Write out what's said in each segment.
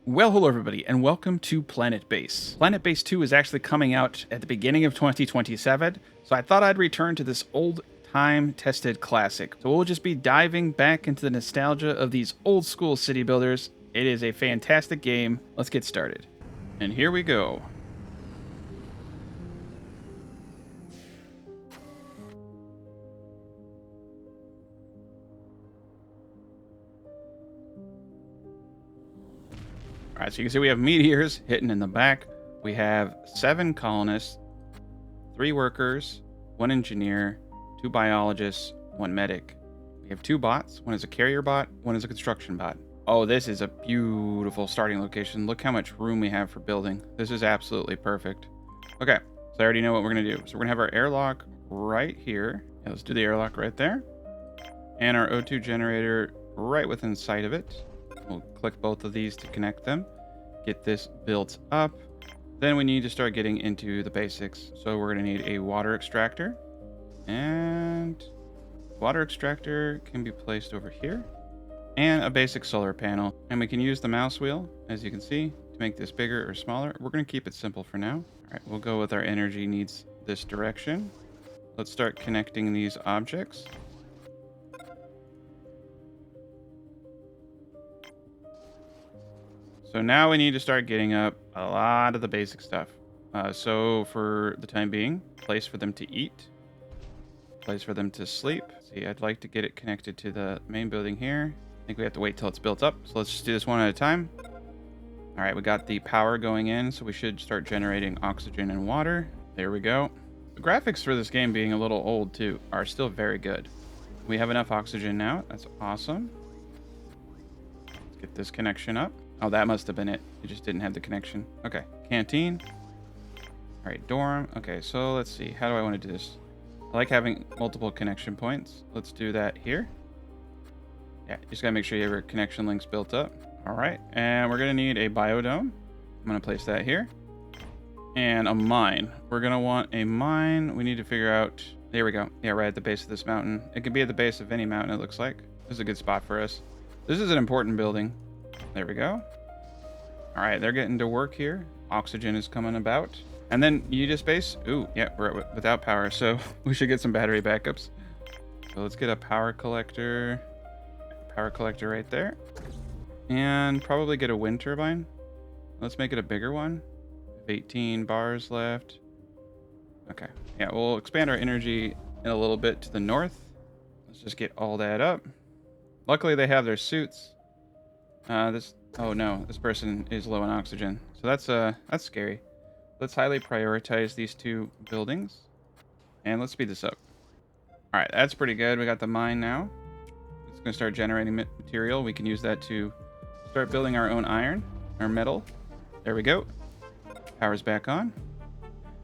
Well, hello everybody, and welcome to Planetbase. Planetbase 2 is actually coming out at the beginning of 2027, so I thought I'd return to this old time-tested classic. So we'll just be diving back into the nostalgia of these old school city builders. It is a fantastic game. Let's get started. And here we go. All right, so you can see we have meteors hitting in the back. We have 7 colonists, 3 workers, 1 engineer, 2 biologists, 1 medic. We have 2 bots. One is a carrier bot, one is a construction bot. Oh, this is a beautiful starting location. Look how much room we have for building. This is absolutely perfect. Okay, so I already know what we're going to do. So we're going to have our airlock right here. Yeah, let's do the airlock right there. And our O2 generator right within sight of it. We'll click both of these to connect them. Get this built up. Then we need to start getting into the basics. So we're going to need a water extractor. And water extractor can be placed over here. And a basic solar panel. And we can use the mouse wheel, as you can see, to make this bigger or smaller. We're going to keep it simple for now. All right, we'll go with our energy needs this direction. Let's start connecting these objects. So now we need to start getting up a lot of the basic stuff. So for the time being, place for them to eat, place for them to sleep. See, I'd like to get it connected to the main building here. I think we have to wait till it's built up. So let's just do this one at a time. All right, we got the power going in, so we should start generating oxygen and water. There we go. The graphics for this game being a little old too are still very good. We have enough oxygen now. That's awesome. Let's get this connection up. Oh, that must have been it. It just didn't have the connection. Okay, canteen. All right, dorm. Okay, so let's see. How do I want to do this? I like having multiple connection points. Let's do that here. Yeah, you just gotta make sure you have your connection links built up. All right, and we're gonna need a biodome. I'm gonna place that here. And a mine. We're gonna want a mine. We need to figure out, there we go. Yeah, right at the base of this mountain. It could be at the base of any mountain, it looks like. This is a good spot for us. This is an important building. There we go. All right, they're getting to work here. Oxygen is coming about. And then you just base. Ooh, yeah, we're without power, so we should get some battery backups. So let's get a power collector. Power collector right there. And probably get a wind turbine. Let's make it a bigger one. 18 bars left. Okay, yeah, we'll expand our energy in a little bit to the north. Let's just get all that up. Luckily, they have their suits. Oh no, this person is low on oxygen. So that's scary. Let's highly prioritize these 2 buildings. And let's speed this up. All right, that's pretty good. We got the mine now. It's going to start generating material. We can use that to start building our own iron, our metal. There we go. Power's back on.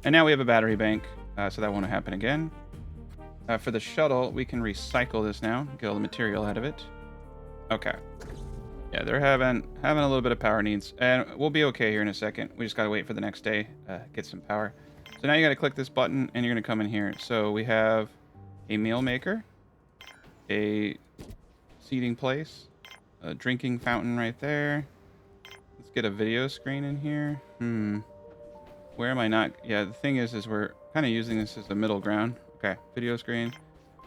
And now we have a battery bank, so that won't happen again. For the shuttle, we can recycle this now, get all the material out of it. Okay. Yeah, they're having a little bit of power needs, and we'll be okay here in a second. We just gotta wait for the next day, get some power. So now you gotta click this button, and you're gonna come in here. So we have a meal maker, a seating place, a drinking fountain right there. Let's get a video screen in here. Where am I not? Yeah, the thing is we're kind of using this as the middle ground. Okay, video screen.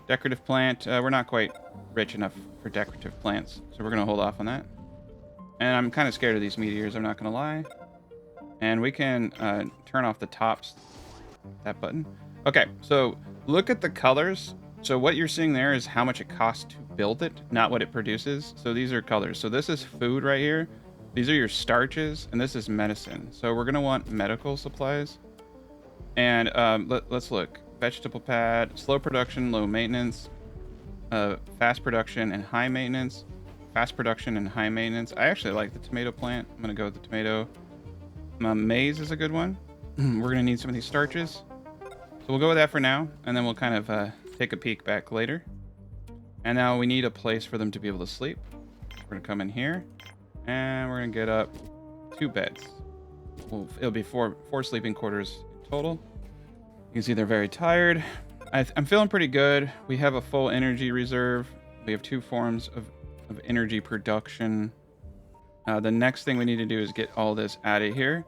Decorative plant. We're not quite rich enough for decorative plants, so we're going to hold off on that. And I'm kind of scared of these meteors, I'm not going to lie. And we can turn off the tops. That button. Okay, so look at the colors. So what you're seeing there is how much it costs to build it, not what it produces. So these are colors. So this is food right here. These are your starches, and this is medicine. So we're going to want medical supplies. And let's look. Vegetable pad, slow production, low maintenance, fast production and high maintenance, fast production and high maintenance. I actually like the tomato plant. I'm gonna go with the tomato. Maize is a good one. We're gonna need some of these starches, so we'll go with that for now, and then we'll kind of take a peek back later. And now we need a place for them to be able to sleep. We're gonna come in here, and we're gonna get up 2 beds. It'll be four sleeping quarters in total. You can see they're very tired. I'm feeling pretty good. We have a full energy reserve. We have 2 forms of energy production. The next thing we need to do is get all this out of here.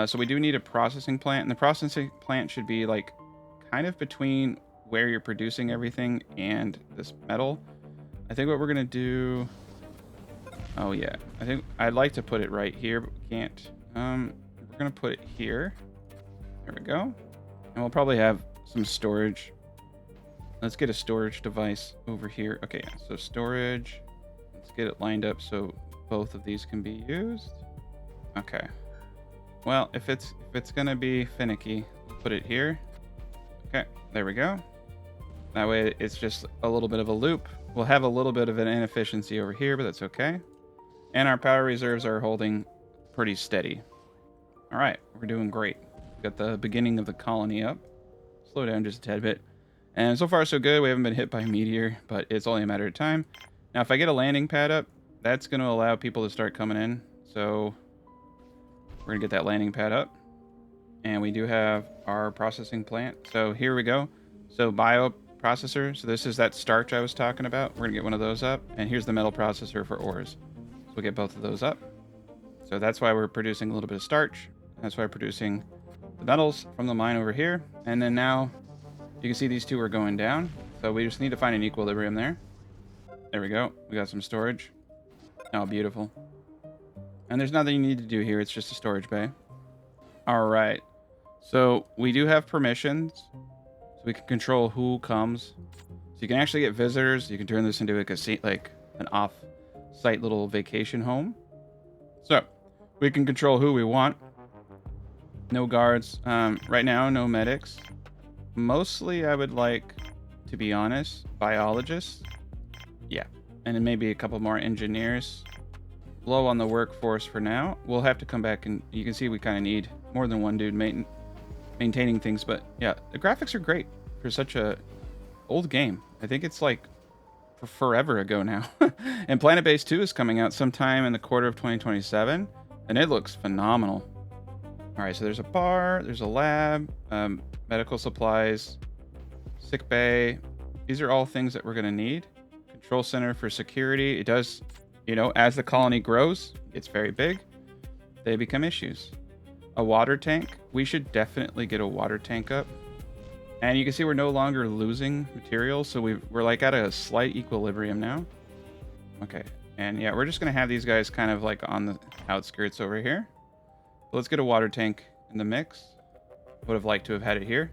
So we do need a processing plant, and the processing plant should be like kind of between where you're producing everything and this metal. I think what we're gonna do. Oh yeah, I think I'd like to put it right here, but we can't. We're gonna put it here. There we go, and we'll probably have some storage. Let's get a storage device over here. Okay, yeah, so storage. Let's get it lined up so both of these can be used. Okay. Well, if it's gonna be finicky, we'll put it here. Okay, there we go. That way it's just a little bit of a loop. We'll have a little bit of an inefficiency over here, but that's okay. And our power reserves are holding pretty steady. All right, we're doing great. Got the beginning of the colony up. Slow down just a tad bit. And so far so good. We haven't been hit by a meteor, but it's only a matter of time. Now, if I get a landing pad up, that's going to allow people to start coming in. So we're going to get that landing pad up. And we do have our processing plant. So here we go. So bioprocessor. So this is that starch I was talking about. We're going to get one of those up. And here's the metal processor for ores. So we'll get both of those up. So that's why we're producing a little bit of starch. That's why we're producing the metals from the mine over here. And then now you can see these two are going down. So we just need to find an equilibrium there. There we go. We got some storage. Oh, beautiful. And there's nothing you need to do here. It's just a storage bay. All right. So we do have permissions. So we can control who comes. So you can actually get visitors. You can turn this into like an off-site little vacation home. So we can control who we want. No guards. Right now, no medics. Mostly, I would like, to be honest, biologists. Yeah. And then maybe a couple more engineers. Low on the workforce for now. We'll have to come back and you can see we kind of need more than one dude maintaining things. But yeah, the graphics are great for such a old game. I think it's like forever ago now. And Planetbase 2 is coming out sometime in the quarter of 2027. And it looks phenomenal. All right, so there's a bar, there's a lab, medical supplies, sickbay. These are all things that we're going to need. Control center for security. It does, you know, as the colony grows, it's very big. They become issues. A water tank. We should definitely get a water tank up. And you can see we're no longer losing materials, so we're like at a slight equilibrium now. Okay, and yeah, we're just going to have these guys kind of like on the outskirts over here. Let's get a water tank in the mix. Would have liked to have had it here.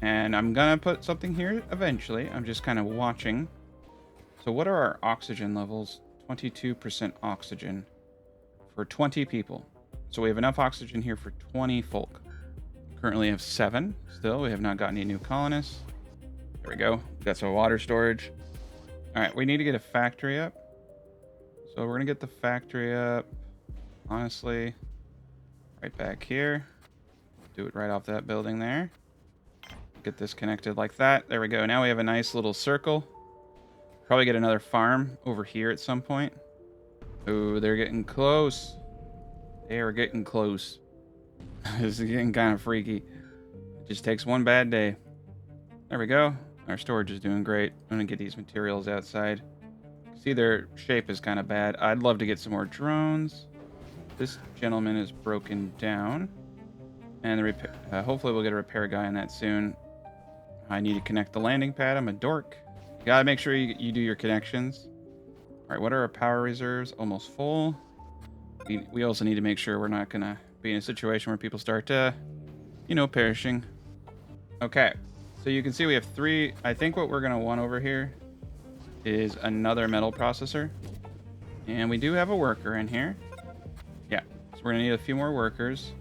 And I'm going to put something here eventually. I'm just kind of watching. So what are our oxygen levels? 22% oxygen for 20 people. So we have enough oxygen here for 20 folk. Currently have 7 still. We have not gotten any new colonists. There we go. Got some water storage. All right, we need to get a factory up. So we're going to get the factory up, honestly, right back here. Do it right off that building there. Get this connected like that. There we go. Now we have a nice little circle. Probably get another farm over here at some point. Ooh, they're getting close. They are getting close. This is getting kind of freaky. It just takes one bad day. There we go. Our storage is doing great. I'm going to get these materials outside. See, their shape is kind of bad. I'd love to get some more drones. This gentleman is broken down. And the repair, hopefully we'll get a repair guy on that soon. I need to connect the landing pad. I'm a dork. You gotta make sure you do your connections. All right, what are our power reserves? Almost full. We also need to make sure we're not gonna be in a situation where people start, perishing. Okay, so you can see we have 3. I think what we're gonna want over here is another metal processor. And we do have a worker in here. Yeah, so we're gonna need a few more workers.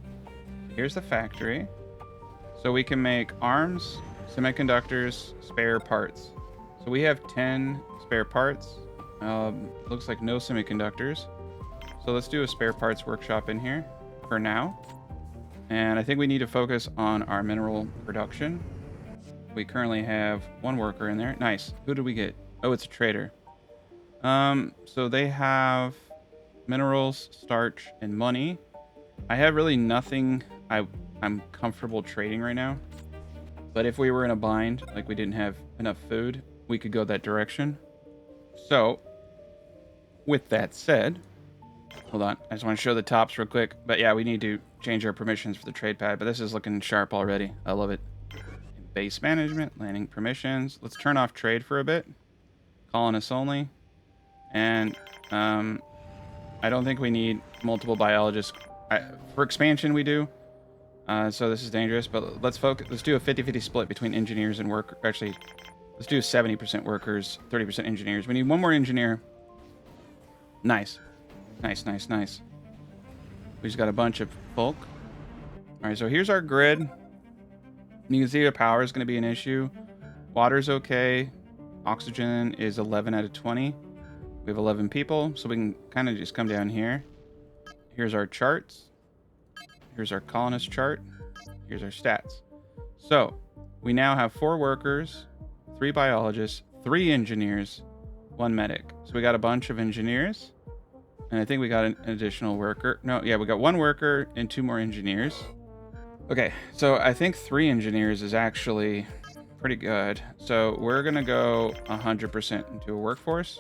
Here's the factory. So we can make arms, semiconductors, spare parts. So we have 10 spare parts. Looks like no semiconductors. So let's do a spare parts workshop in here for now. And I think we need to focus on our mineral production. We currently have 1 worker in there. Nice. Who did we get? Oh, it's a trader. So they have minerals, starch, and money. I have really nothing I'm comfortable trading right now. But if we were in a bind, like we didn't have enough food, we could go that direction. So, with that said, Hold on. I just want to show the tops real quick. But yeah, we need to change our permissions for the trade pad. But this is looking sharp already. I love it. Base management, landing permissions. Let's turn off trade for a bit. Colonists only. And I don't think we need multiple biologists. For expansion, we do. So this is dangerous. But let's focus. Let's do a 50-50 split between engineers and workers. Actually, let's do 70% workers, 30% engineers. We need one more engineer. Nice. Nice, nice, nice. We just got a bunch of folk. All right, so here's our grid. You can see the power is going to be an issue. Water's okay. Oxygen is 11 out of 20. We have 11 people, so we can kind of just come down here. Here's our charts. Here's our colonist chart. Here's our stats. So we now have 4 workers, 3 biologists, 3 engineers, 1 medic. So we got a bunch of engineers. And I think we got an additional worker. No, yeah, we got 1 worker and 2 more engineers. Okay, so I think 3 engineers is actually pretty good. So we're going to go 100% into a workforce.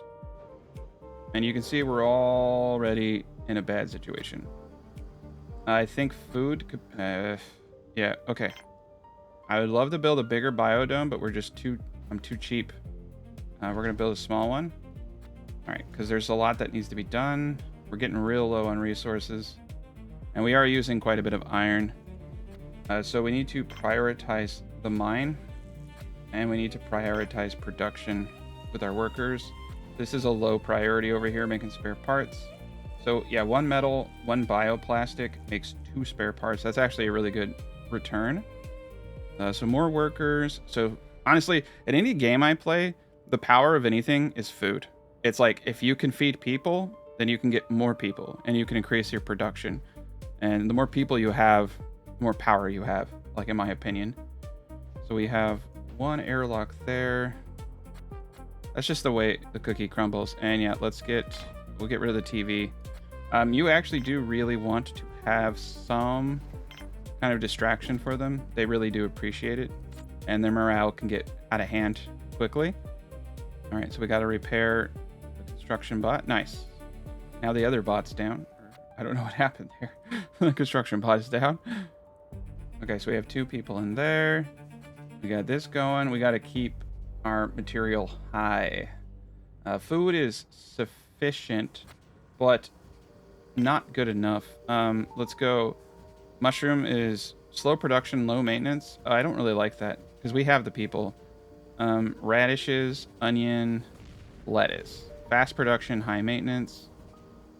And you can see we're already in a bad situation. I think food could... yeah, okay. I would love to build a bigger biodome, but we're just too... I'm too cheap. We're going to build a small one. All right, because there's a lot that needs to be done. We're getting real low on resources. And we are using quite a bit of iron. So we need to prioritize the mine. And we need to prioritize production with our workers. This is a low priority over here, making spare parts. So yeah, 1 metal, 1 bioplastic makes 2 spare parts. That's actually a really good return. So more workers. So honestly, in any game I play, the power of anything is food. It's like, if you can feed people, then you can get more people and you can increase your production. And the more people you have, the more power you have, like in my opinion. So we have 1 airlock there. That's just the way the cookie crumbles. And yeah, we'll get rid of the TV. You actually do really want to have some kind of distraction for them. They really do appreciate it. And their morale can get out of hand quickly. All right, so we got to repair the construction bot. Nice. Now the other bot's down. I don't know what happened there. The construction bot is down. Okay, so we have 2 people in there. We got this going. We got to keep our material high. Food is sufficient, but not good enough. Let's go. Mushroom is slow production, low maintenance. I don't really like that because we have the people. Radishes, onion, lettuce. Fast production, high maintenance.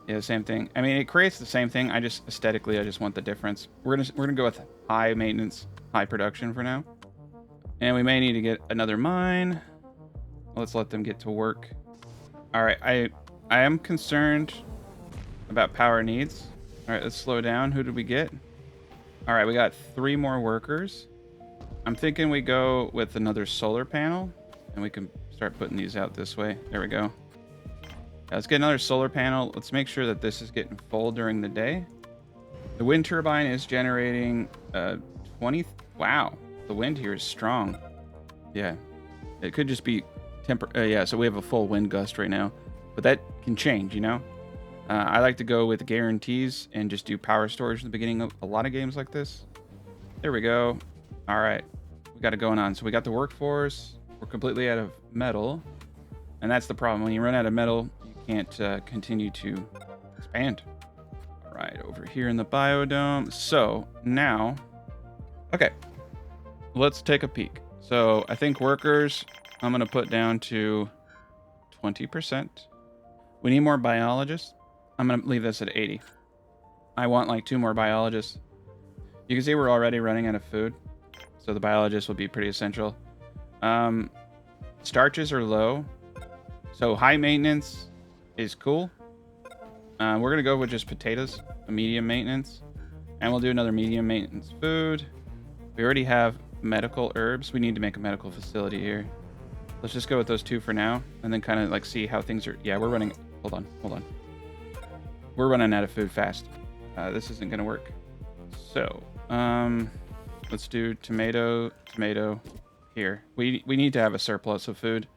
Yeah, same thing. I mean, it creates the same thing. I just aesthetically, I just want the difference. We're gonna go with high maintenance, high production for now. And we may need to get another mine. Let's let them get to work. All right, I am concerned about power needs. All right, let's slow down. Who did we get? All right, we got 3 more workers. I'm thinking we go with another solar panel, and we can start putting these out this way. There we go. Let's get another solar panel. Let's make sure that this is getting full during the day. The wind turbine is generating 20. Wow, the wind here is strong. Yeah, it could just be yeah, so we have a full wind gust right now, but that can change, you know. I like to go with guarantees and just do power storage in the beginning of a lot of games like this. There we go. All right, we got it going on. So we got the workforce. We're completely out of metal, and that's the problem. When you run out of metal, you can't continue to expand. All right, over here in the biodome. So now, okay, let's take a peek. So I think workers, I'm gonna put down to 20%. We need more biologists. I'm gonna leave this at 80. I want like 2 more biologists. You can see we're already running out of food, so the biologists will be pretty essential. Starches are low, so high maintenance is cool. We're gonna go with just potatoes, a medium maintenance, and we'll do another medium maintenance food. We already have medical herbs. We need to make a medical facility here. Let's just go with those 2 for now, and then kind of like see how things are. Yeah, we're running. Hold on. We're running out of food fast. This isn't gonna work. So, let's do tomato here. We need to have a surplus of food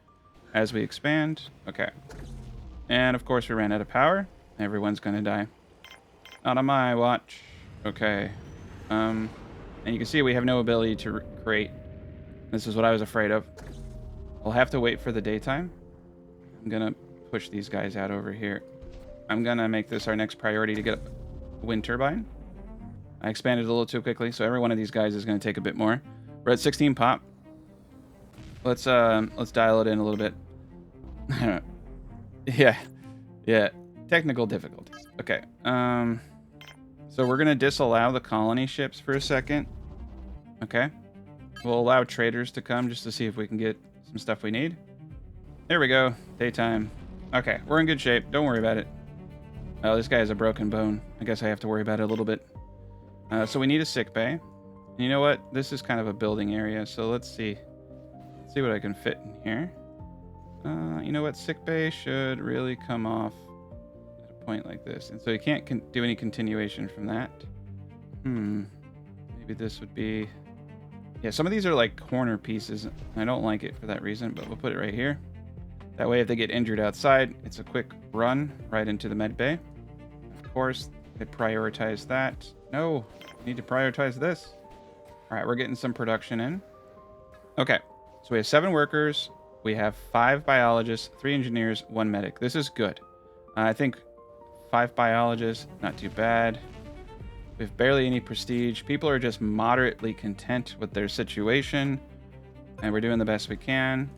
as we expand. Okay. And of course we ran out of power. Everyone's gonna die. Not on my watch. Okay. And you can see we have no ability to create. This is what I was afraid of. I'll have to wait for the daytime. I'm gonna push these guys out over here. I'm gonna make this our next priority to get a wind turbine. I expanded a little too quickly, so every one of these guys is gonna take a bit more. We're at 16 pop. Let's dial it in a little bit. yeah. Technical difficulties. Okay. So we're gonna disallow the colony ships for a second. Okay. We'll allow traders to come just to see if we can get some stuff we need. There we go. Daytime. Okay, we're in good shape. Don't worry about it. Oh, this guy has a broken bone. I guess I have to worry about it a little bit. So we need a sick bay. And you know what? This is kind of a building area, so let's see. Let's see what I can fit in here. You know what? Sick bay should really come off at a point like this. And so you can't do any continuation from that. Maybe this would be... Yeah, some of these are like corner pieces. I don't like it for that reason, but we'll put it right here. That way, if they get injured outside, it's a quick run right into the med bay. Of course, they prioritize that. No, we need to prioritize this. All right, we're getting some production in. Okay, so we have 7 workers. We have 5 biologists, 3 engineers, 1 medic. This is good. I think 5 biologists, not too bad. We have barely any prestige. People are just moderately content with their situation, and we're doing the best we can,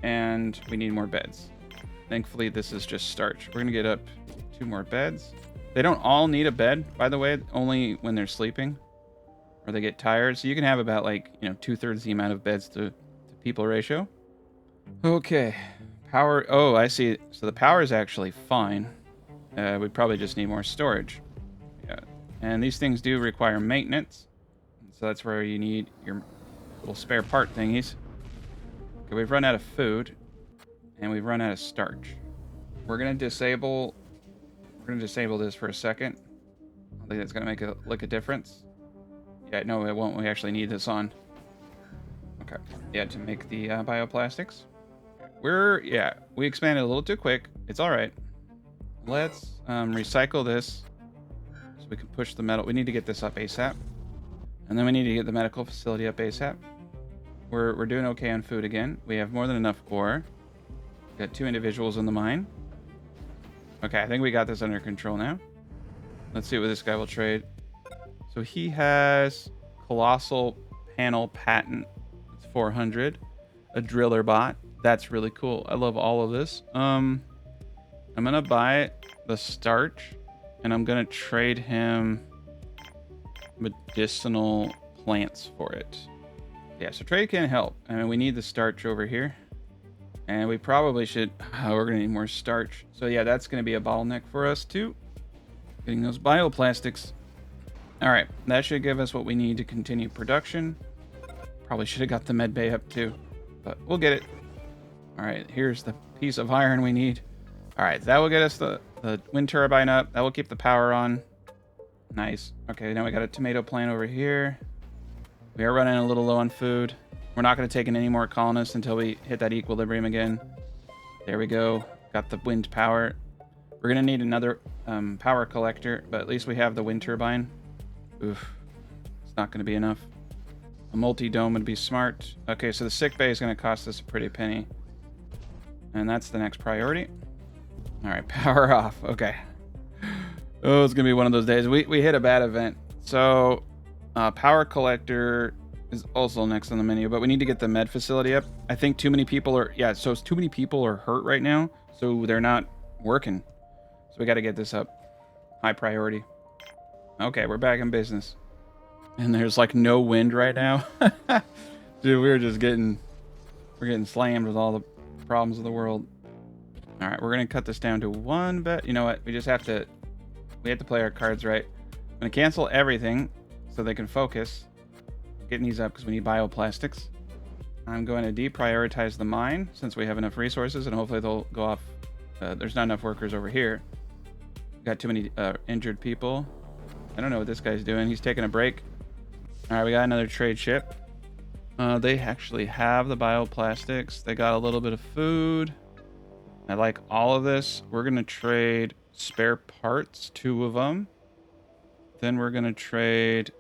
and we need more beds. Thankfully, this is just starch. We're gonna get up 2 more beds. They don't all need a bed, by the way, only when they're sleeping or they get tired. So you can have about like, 2/3 the amount of beds to people ratio. Okay, power. Oh, I see. So the power is actually fine. We probably just need more storage. And these things do require maintenance. So that's where you need your little spare part thingies. Okay, we've run out of food. And we've run out of starch. We're going to disable this for a second. I don't think that's going to make a difference. Yeah, no, it won't. We actually need this on. Okay. Yeah, to make the bioplastics. We expanded a little too quick. It's all right. Let's recycle this. We can push the metal. We need to get this up ASAP. And then we need to get the medical facility up ASAP. We're doing okay on food again. We have more than enough ore. We've got 2 individuals in the mine. Okay, I think we got this under control now. Let's see what this guy will trade. So he has colossal panel patent. It's 400. A driller bot. That's really cool. I love all of this. I'm gonna buy the starch. And I'm going to trade him medicinal plants for it. Yeah, so trade can help. I mean, we need the starch over here. And we probably should... we're going to need more starch. So yeah, that's going to be a bottleneck for us too. Getting those bioplastics. All right, that should give us what we need to continue production. Probably should have got the med bay up too. But we'll get it. All right, here's the piece of iron we need. All right, that will get us the wind turbine up. That will keep the power on. Nice. Okay, now we got a tomato plant over here. We are running a little low on food. We're not going to take in any more colonists until we hit that equilibrium again. There we go. Got the wind power. We're going to need another power collector, but at least we have the wind turbine. Oof. It's not going to be enough. A multi-dome would be smart. Okay, so the sick bay is going to cost us a pretty penny. And that's the next priority. All right, power off. Okay. Oh, it's going to be one of those days. We hit a bad event. So, power collector is also next on the menu, but we need to get the med facility up. I think too many people are... Yeah, so too many people are hurt right now, so they're not working. So we got to get this up. High priority. Okay, we're back in business. And there's like no wind right now. Dude, we're getting slammed with all the problems of the world. All right, we're going to cut this down to 1 bet. You know what? We have to play our cards right. I'm going to cancel everything so they can focus. Getting these up because we need bioplastics. I'm going to deprioritize the mine since we have enough resources, and hopefully they'll go off. There's not enough workers over here. Got too many injured people. I don't know what this guy's doing. He's taking a break. All right, we got another trade ship. They actually have the bioplastics. They got a little bit of food. I like all of this. We're going to trade spare parts, 2 of them. Then we're going to trade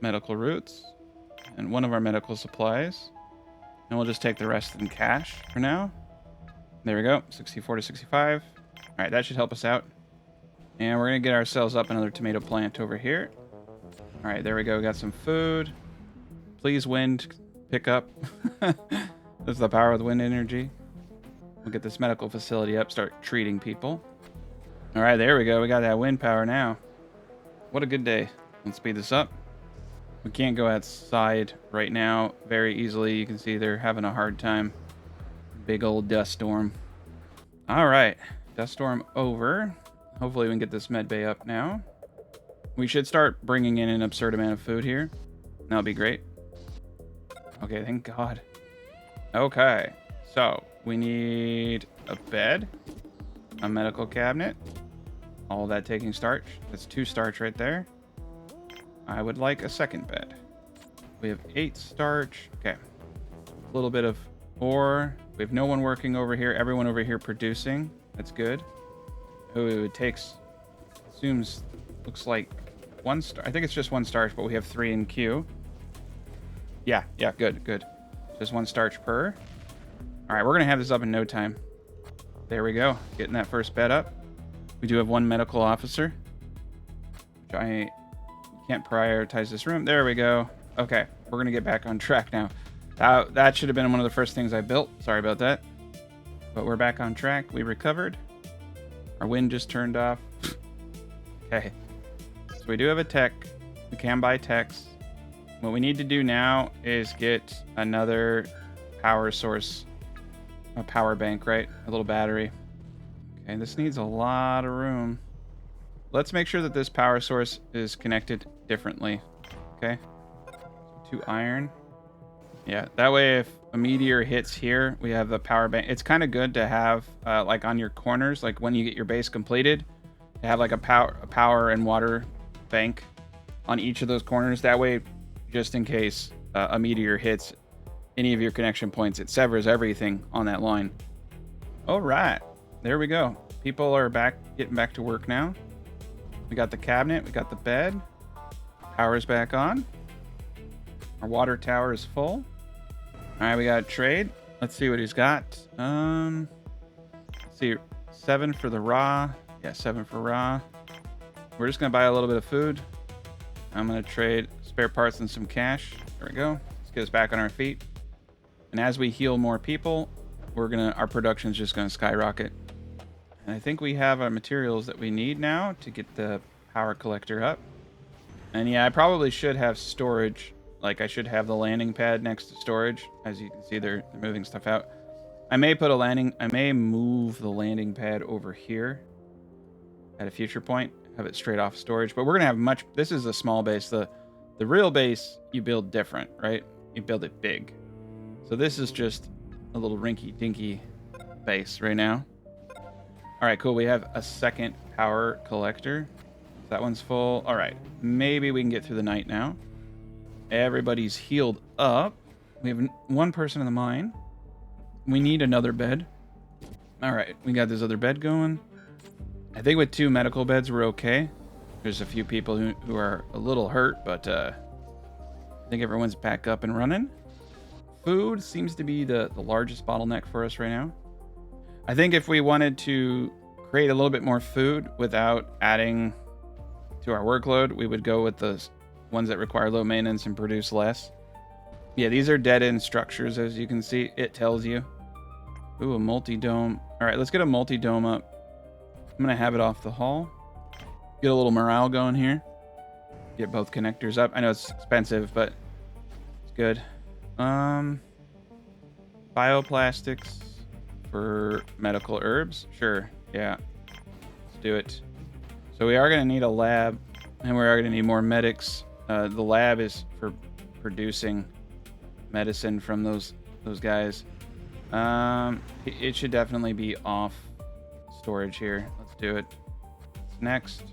medical roots and one of our medical supplies. And we'll just take the rest in cash for now. There we go. 64 to 65. All right, that should help us out. And we're going to get ourselves up another tomato plant over here. All right, there we go. We got some food. Please, wind, pick up. That's the power of the wind energy. We'll get this medical facility up, start treating people. All right, there we go. We got that wind power now. What a good day. Let's speed this up. We can't go outside right now very easily. You can see they're having a hard time. Big old dust storm. All right, dust storm over. Hopefully we can get this med bay up now. We should start bringing in an absurd amount of food here. That'll be great. Okay, thank God. Okay, so we need a bed, a medical cabinet, all that taking starch. That's 2 starch right there. I would like a second bed. We have 8 starch. Okay, a little bit of ore. We have no one working over here. Everyone over here producing. That's good. Oh, it takes, assumes, looks like 1 star. I think it's just 1 starch, but we have 3 in queue. Yeah, good. Just 1 starch per. All right, we're gonna have this up in no time. There we go, getting that first bed up. We do have 1 medical officer, which I can't prioritize this room. There we go. Okay, we're gonna get back on track now. That should have been one of the first things I built. Sorry about that. But we're back on track. We recovered. Our wind just turned off. Okay. So we do have a tech. We can buy techs. What we need to do now is get another power source. A power bank, right? A little battery. Okay, this needs a lot of room. Let's make sure that this power source is connected differently. Okay. 2 iron. Yeah, that way if a meteor hits here, we have the power bank. It's kind of good to have like on your corners, like when you get your base completed, to have like a power and water bank on each of those corners. That way, just in case a meteor hits any of your connection points, it severs everything on that line. All right, there we go. People are getting back to work now. We got the cabinet, we got the bed. Power's back on. Our water tower is full. All right, we got a trade. Let's see what he's got. Let's see, 7 for the raw. Yeah, 7 for raw. We're just gonna buy a little bit of food. I'm gonna trade spare parts and some cash. There we go. Let's get us back on our feet. And as we heal more people, our production's just gonna skyrocket. And I think we have our materials that we need now to get the power collector up. And yeah, I probably should have storage. Like I should have the landing pad next to storage. As you can see, they're moving stuff out. I may move the landing pad over here at a future point, have it straight off storage. But we're gonna have this is a small base. The real base you build different, right? You build it big. So this is just a little rinky-dinky base right now. All right, cool. We have a second power collector. That one's full. All right, maybe we can get through the night now. Everybody's healed up. We have 1 person in the mine. We need another bed. All right, we got this other bed going. I think with 2 medical beds, we're okay. There's a few people who are a little hurt, but I think everyone's back up and running. Food seems to be the largest bottleneck for us right now. I think if we wanted to create a little bit more food without adding to our workload, we would go with the ones that require low maintenance and produce less. Yeah, these are dead-end structures, as you can see. It tells you. Ooh, a multi-dome. All right, let's get a multi-dome up. I'm going to have it off the hall. Get a little morale going here. Get both connectors up. I know it's expensive, but it's good. Bioplastics for medical herbs. Sure, yeah. Let's do it. So we are going to need a lab, and we are going to need more medics. The lab is for producing medicine from those guys. It should definitely be off storage here. Let's do it. What's next?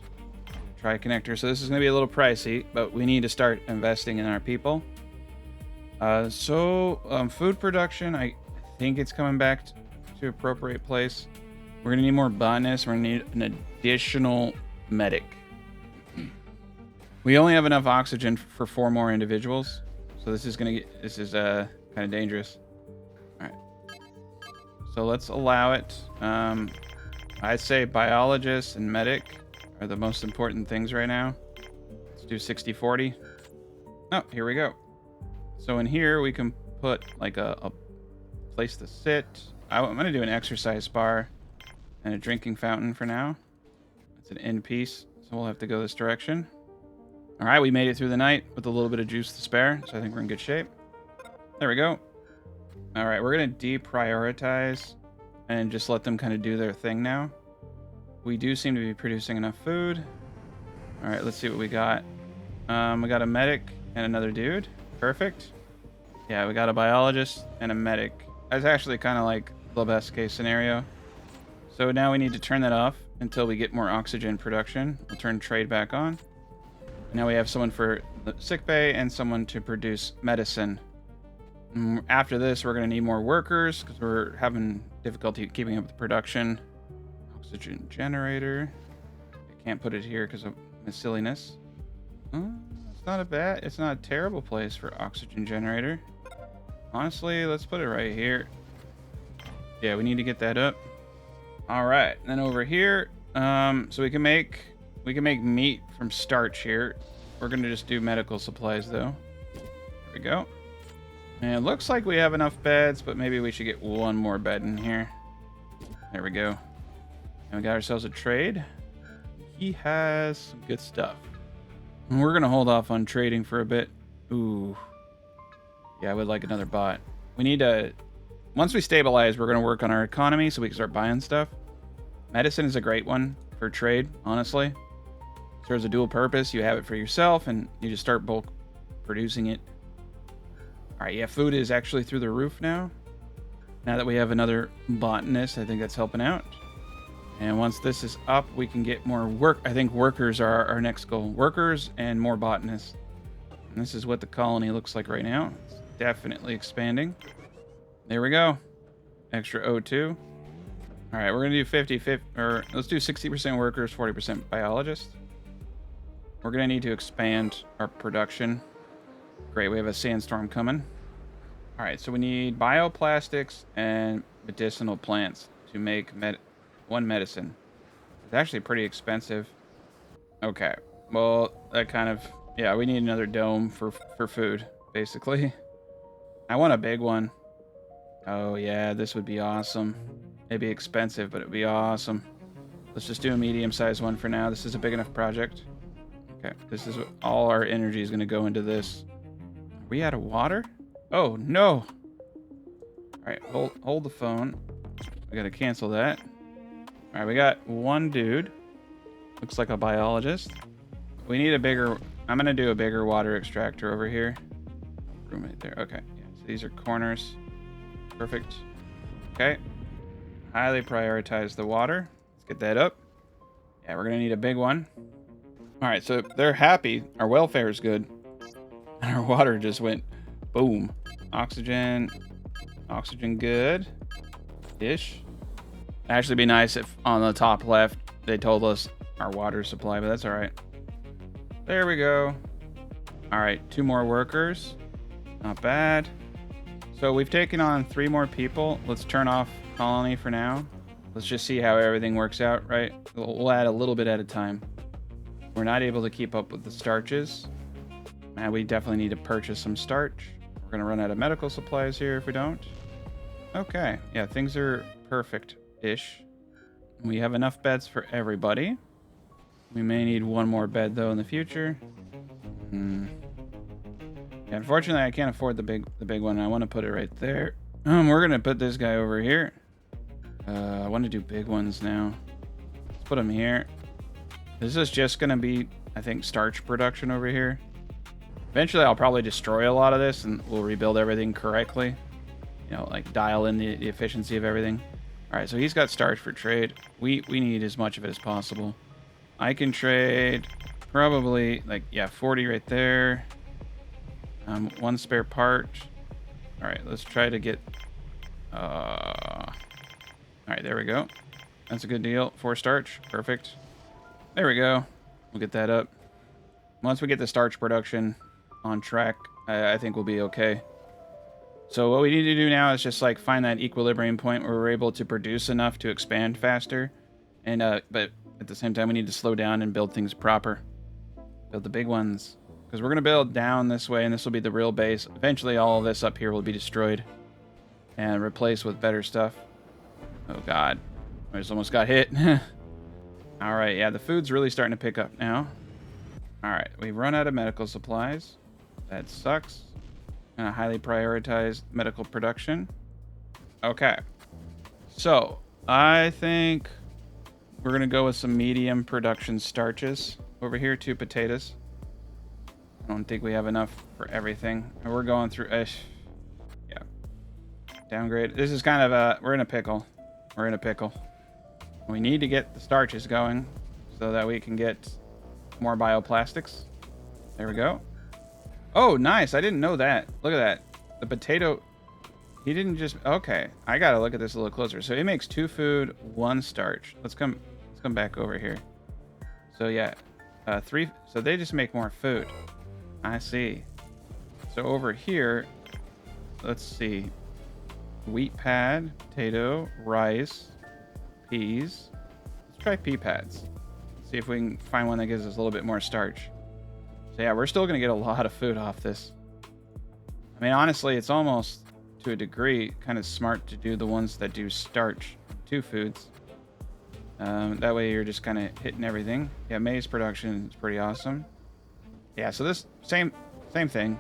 Try connector. So this is going to be a little pricey, but we need to start investing in our people. Food production, I think it's coming back to appropriate place. We're going to need more botanists. We're going to need an additional medic. We only have enough oxygen for 4 more individuals. So this is kind of dangerous. All right. So let's allow it. I'd say biologist and medic are the most important things right now. Let's do 60-40. Oh, here we go. So in here we can put like a place to sit. I'm going to do an exercise bar and a drinking fountain for now. It's an end piece, so we'll have to go this direction. All right, we made it through the night with a little bit of juice to spare, so I think we're in good shape. There we go. All right, we're going to deprioritize and just let them kind of do their thing now. We do seem to be producing enough food. All right, let's see what we got. We got a medic and another dude. Perfect. Yeah, we got a biologist and a medic. That's actually kind of like the best case scenario. So now we need to turn that off until we get more oxygen production. We'll turn trade back on. Now we have someone for the sickbay and someone to produce medicine. After this, we're going to need more workers because we're having difficulty keeping up with production. Oxygen generator. I can't put it here because of my silliness. It's not a terrible place for oxygen generator. Honestly, let's put it right here. Yeah, we need to get that up. All right, and then over here, so we can make meat from starch here. We're gonna just do medical supplies though. There we go. And it looks like we have enough beds, but maybe we should get one more bed in here. There we go. And we got ourselves a trade. He has some good stuff. And we're gonna hold off on trading for a bit. Ooh. Yeah, I would like another bot. We need to... Once we stabilize, we're going to work on our economy so we can start buying stuff. Medicine is a great one for trade, honestly. Serves a dual purpose. You have it for yourself, and you just start bulk producing it. All right, yeah, food is actually through the roof now. Now that we have another botanist, I think that's helping out. And once this is up, we can get more work. I think workers are our next goal. Workers and more botanists. And this is what the colony looks like right now. It's definitely expanding. There we go. Extra O2. All right, we're going to do 50-50, or let's do 60% workers, 40% biologists. We're going to need to expand our production. Great, we have a sandstorm coming. All right, so we need bioplastics and medicinal plants to make one medicine. It's actually pretty expensive. Okay, well, that kind of... Yeah, we need another dome for food, basically. I want a big one. Oh, yeah, this would be awesome. It'd be expensive, but it'd be awesome. Let's just do a medium-sized one for now. This is a big enough project. Okay, this is what all our energy is going to go into this. Are we out of water? Oh, no. All right, hold the phone. We got to cancel that. All right, we got one dude. Looks like a biologist. We need a bigger... I'm going to do a bigger water extractor over here. Room right there. Okay. Yeah, so these are corners. Perfect. Okay. Highly prioritize the water. Let's get that up. Yeah, we're going to need a big one. All right, so they're happy. Our welfare is good. And our water just went boom. Oxygen. Oxygen good. Ish. It'd actually be nice if on the top left they told us our water supply, but that's all right. There we go. All right, 2 more workers. Not bad. So we've taken on 3 more people. Let's turn off colony for now. Let's just see how everything works out, right? We'll add a little bit at a time. We're not able to keep up with the starches. Man, we definitely need to purchase some starch. We're going to run out of medical supplies here if we don't. Okay. Yeah, things are perfect-ish. We have enough beds for everybody. We may need one more bed, though, in the future. Yeah, unfortunately, I can't afford the big one. I want to put it right there. We're going to put this guy over here. I want to do big ones now. Let's put him here. This is just going to be, I think, starch production over here. Eventually, I'll probably destroy a lot of this, and we'll rebuild everything correctly. You know, like dial in the efficiency of everything. All right, so he's got starch for trade. We need as much of it as possible. I can trade probably, like, yeah, 40 right there. 1 spare part. All right, let's try to get... All right, there we go. That's a good deal. 4 starch. Perfect. There we go. We'll get that up. Once we get the starch production on track, I think we'll be okay. So what we need to do now is just like find that equilibrium point where we're able to produce enough to expand faster. And but at the same time, we need to slow down and build things proper. Build the big ones. Because we're going to build down this way, and this will be the real base. Eventually, all of this up here will be destroyed and replaced with better stuff. Oh, God. I just almost got hit. All right, yeah, the food's really starting to pick up now. All right, we've run out of medical supplies. That sucks. And a highly prioritized medical production. Okay. So, I think we're going to go with some medium production starches. Over here, 2 potatoes. I don't think we have enough for everything. And we're going through... yeah. Downgrade. This is kind of a... We're in a pickle. We're in a pickle. We need to get the starches going so that we can get more bioplastics. There we go. Oh, nice. I didn't know that. Look at that. The potato... He didn't just... Okay. I gotta look at this a little closer. So it makes 2 food, 1 starch. Let's come back over here. So yeah. 3... So they just make more food. I see. So over here... Let's see. Wheat pad, potato, rice, peas. Let's try pea pads. See if we can find one that gives us a little bit more starch. So yeah, we're still going to get a lot of food off this. I mean, honestly, it's almost, to a degree, kind of smart to do the ones that do starch 2 foods. That way you're just kind of hitting everything. Yeah, maize production is pretty awesome. Yeah, so this same thing.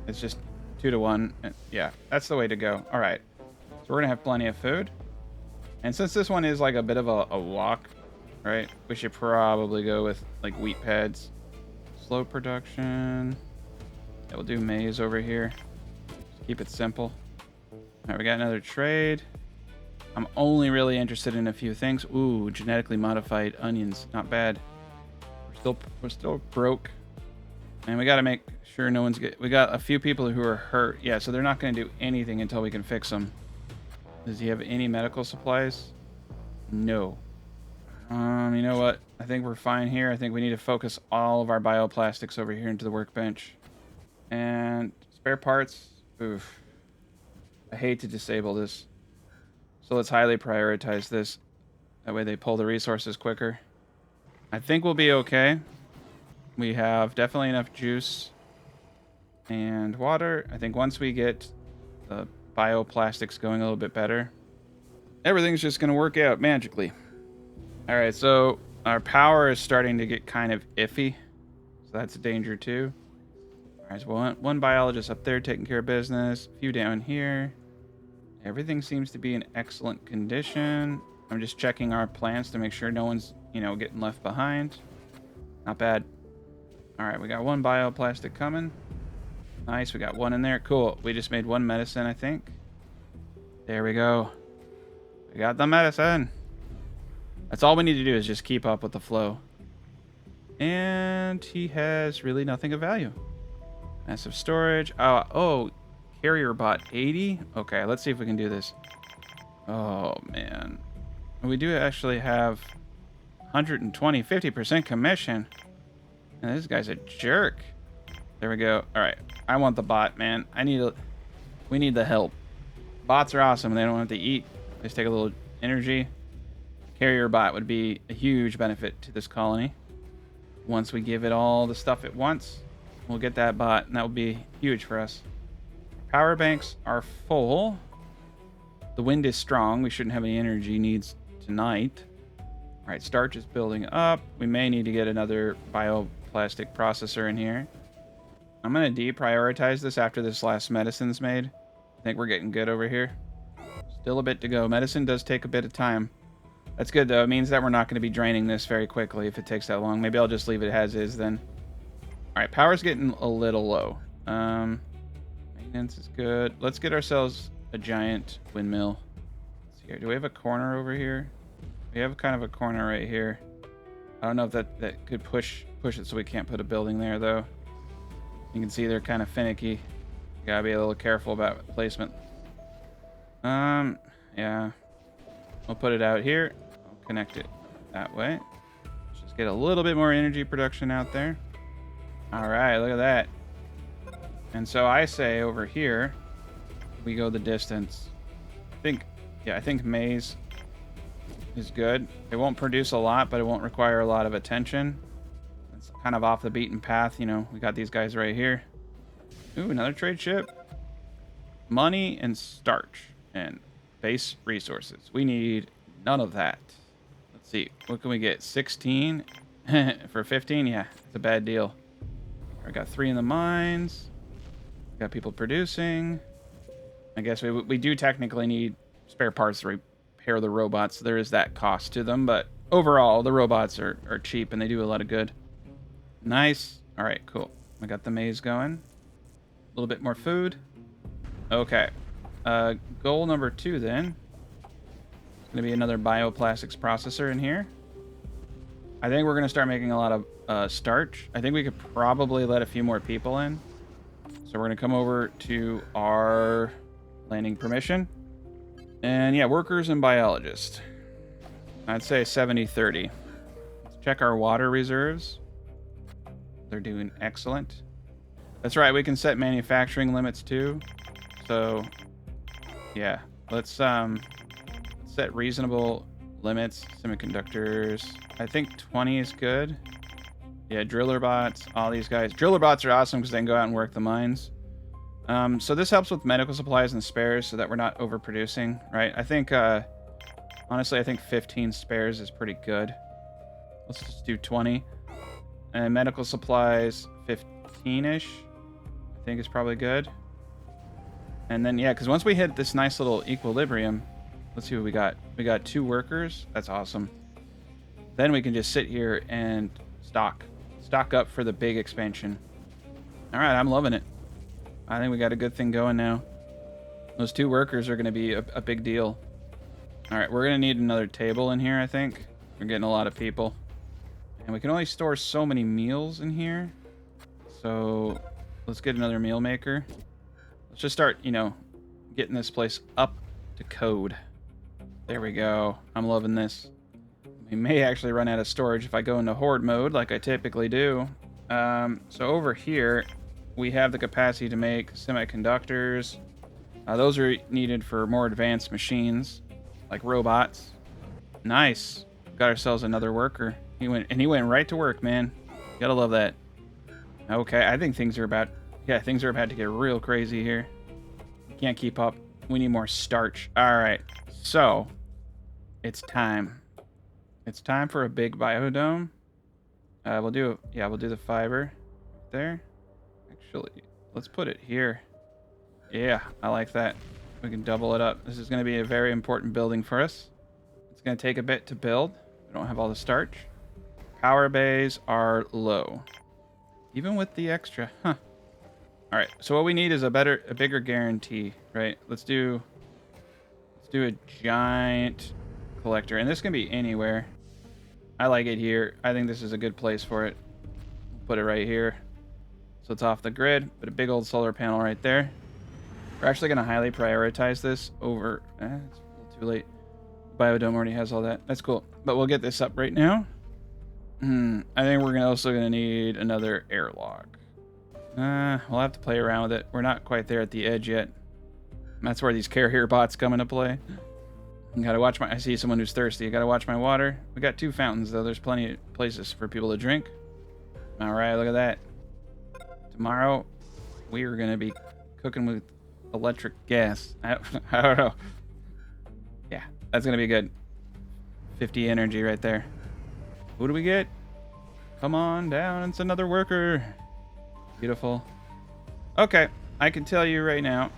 It's just 2 to 1. Yeah, that's the way to go. All right. So we're going to have plenty of food. And since this one is like a bit of a walk, right, we should probably go with like wheat pads. Slow production. Yeah, we'll do maize over here. Just keep it simple. All right, we got another trade. I'm only really interested in a few things. Ooh, genetically modified onions. Not bad. We're still broke. And we got to make sure no one's we got a few people who are hurt. Yeah, so they're not going to do anything until we can fix them. Does he have any medical supplies? No. You know what? I think we're fine here. I think we need to focus all of our bioplastics over here into the workbench. And spare parts. Oof. I hate to disable this. So let's highly prioritize this. That way they pull the resources quicker. I think we'll be okay. We have definitely enough juice and water. I think once we get the bioplastics going a little bit better, everything's just going to work out magically. All right, so our power is starting to get kind of iffy. So that's a danger too. All right, so one biologist up there taking care of business. A few down here. Everything seems to be in excellent condition. I'm just checking our plants to make sure no one's, getting left behind. Not bad. All right, we got 1 bioplastic coming. Nice, we got 1 in there. Cool. We just made 1 medicine, I think. There we go. We got the medicine. That's all we need to do is just keep up with the flow. And he has really nothing of value. Massive storage. Oh, carrier bot 80. Okay, let's see if we can do this. Oh, man. We do actually have 120, 50% commission. And this guy's a jerk. There we go. All right. I want the bot, man. We need the help. Bots are awesome. They don't have to eat. They just take a little energy. Carrier bot would be a huge benefit to this colony. Once we give it all the stuff at once, we'll get that bot, and that will be huge for us. Power banks are full. The wind is strong. We shouldn't have any energy needs tonight. All right, starch is building up. We may need to get another bioplastic processor in here. I'm going to deprioritize this after this last medicine's made. I think we're getting good over here. Still a bit to go. Medicine does take a bit of time. That's good, though. It means that we're not going to be draining this very quickly if it takes that long. Maybe I'll just leave it as is then. All right, power's getting a little low. Maintenance is good. Let's get ourselves a giant windmill. Let's see here. Do we have a corner over here? We have kind of a corner right here. I don't know if that could push it so we can't put a building there, though. You can see they're kind of finicky. You gotta be a little careful about placement. Yeah. We'll put it out here. I'll connect it that way. Let's just get a little bit more energy production out there. All right, look at that. And so I say over here, we go the distance. I think maize is good. It won't produce a lot, but it won't require a lot of attention. It's kind of off the beaten path, you know. We got these guys right here. Ooh, another trade ship. Money and starch and base resources. We need none of that. Let's see. What can we get? 16 for 15? Yeah, it's a bad deal. I got 3 in the mines. Got people producing. I guess we do technically need spare parts to repair the robots. So there is that cost to them, but overall, the robots are cheap and they do a lot of good. Nice. All right, cool. I got the maze going. A little bit more food. Okay. Goal number 2 then. It's going to be another bioplastics processor in here. I think we're going to start making a lot of starch. I think we could probably let a few more people in. So we're going to come over to our landing permission. And yeah, workers and biologists. I'd say 70-30. Let's check our water reserves. They're doing excellent. That's right, we can set manufacturing limits too. So yeah, let's set reasonable limits. Semiconductors. I think 20 is good. Yeah, driller bots, all these guys. Driller bots are awesome because they can go out and work the mines. So this helps with medical supplies and spares so that we're not overproducing, right? I think, honestly, I think 15 spares is pretty good. Let's just do 20. And medical supplies, 15-ish, I think is probably good. And then, yeah, because once we hit this nice little equilibrium, let's see what we got. We got 2 workers. That's awesome. Then we can just sit here and stock up for the big expansion. All right, I'm loving it. I think we got a good thing going now. Those 2 workers are going to be a big deal. All right, we're going to need another table in here, I think. We're getting a lot of people. And we can only store so many meals in here. So let's get another meal maker. Let's just start, you know, getting this place up to code. There we go. I'm loving this. We may actually run out of storage if I go into horde mode like I typically do. So over here, we have the capacity to make semiconductors. Those are needed for more advanced machines, like robots. Nice. Got ourselves another worker. He went right to work, man. Gotta love that. Okay, I think things are about to get real crazy here. Can't keep up. We need more starch. All right, so it's time. It's time for a big biodome. We'll do the fiber there. Actually, let's put it here. Yeah, I like that. We can double it up. This is going to be a very important building for us. It's going to take a bit to build. We don't have all the starch. Power bays are low, even with the extra. Huh. All right. So what we need is a bigger guarantee, right? Let's do a giant collector, and this can be anywhere. I like it here. I think this is a good place for it. Put it right here. So it's off the grid, but a big old solar panel right there. We're actually going to highly prioritize this over... it's a little too late. Biodome already has all that. That's cool. But we'll get this up right now. I think we're also going to need another airlock. We'll have to play around with it. We're not quite there at the edge yet. That's where these carrier bots come into play. Gotta watch I see someone who's thirsty. I gotta watch my water. We got 2 fountains, though. There's plenty of places for people to drink. All right, look at that. Tomorrow, we are going to be cooking with electric gas. I don't know. Yeah, that's going to be good. 50 energy right there. Who do we get? Come on down. It's another worker. Beautiful. Okay, I can tell you right now,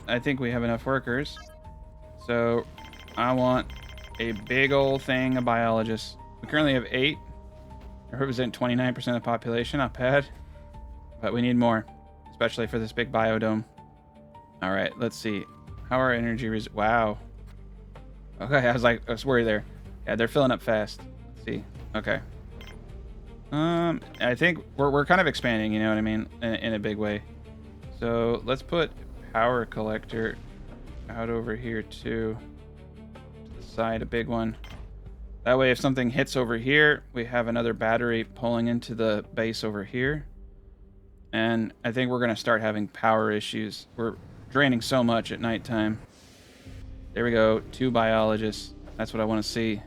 I think we have enough workers. So I want a big old thing of biologists. We currently have 8. They represent 29% of the population. Not bad. But we need more, especially for this big biodome. All right, let's see. How are our energy wow. Okay, I was worried there. Yeah, they're filling up fast. Let's see. Okay. I think we're kind of expanding, you know what I mean, in a big way. So let's put power collector out over here too. To the side, a big one. That way, if something hits over here, we have another battery pulling into the base over here. And I think we're going to start having power issues. We're draining so much at nighttime. There we go. 2 biologists. That's what I want to see.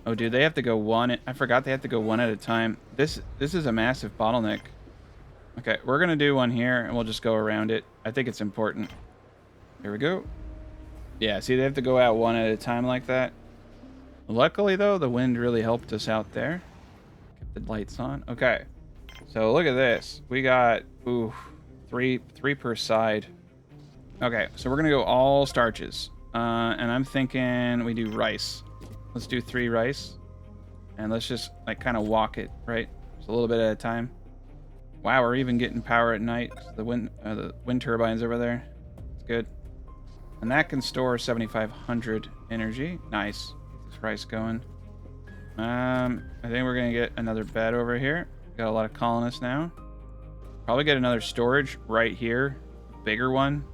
Oh, dude, they have to go one. I forgot they have to go one at a time. This is a massive bottleneck. Okay, we're going to do one here, and we'll just go around it. I think it's important. Here we go. Yeah, see, they have to go out one at a time like that. Luckily, though, the wind really helped us out there. Kept the lights on. Okay. So look at this. We got, ooh, three per side. Okay, so we're going to go all starches. And I'm thinking we do rice. Let's do 3 rice. And let's just, like, kind of walk it, right? Just a little bit at a time. Wow, we're even getting power at night. The wind turbines over there. It's good. And that can store 7,500 energy. Nice. Get this rice going. I think we're going to get another bed over here. Got a lot of colonists now. Probably get another storage right here. Bigger one.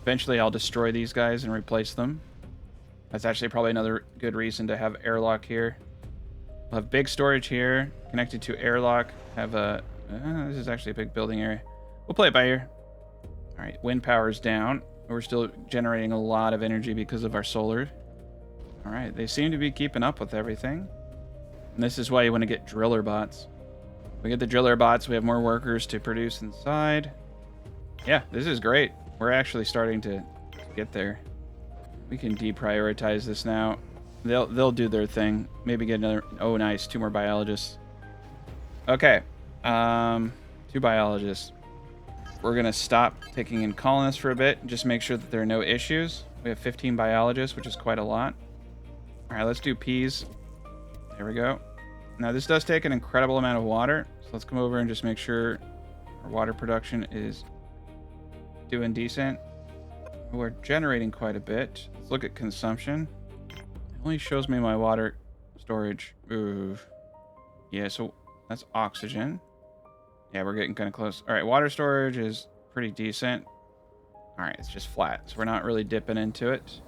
Eventually I'll destroy these guys and replace them. That's actually probably another good reason to have airlock here. We'll have big storage here, connected to airlock. Have a... this is actually a big building area. We'll play it by ear. Alright, wind power's down. We're still generating a lot of energy because of our solar. Alright, they seem to be keeping up with everything. And this is why you want to get driller bots. We get the driller bots, we have more workers to produce inside. Yeah, this is great. We're actually starting to get there. We can deprioritize this now. They'll do their thing. Maybe get another... Oh, nice. 2 more biologists. Okay. 2 biologists. We're going to stop taking in colonists for a bit. And just make sure that there are no issues. We have 15 biologists, which is quite a lot. All right, let's do peas. There we go. Now, this does take an incredible amount of water. So let's come over and just make sure our water production is doing decent. We're generating quite a bit. Let's look at consumption. It only shows me my water storage. Ooh. Yeah, so that's oxygen. Yeah, we're getting kind of close. All right, water storage is pretty decent. All right, it's just flat, so we're not really dipping into it.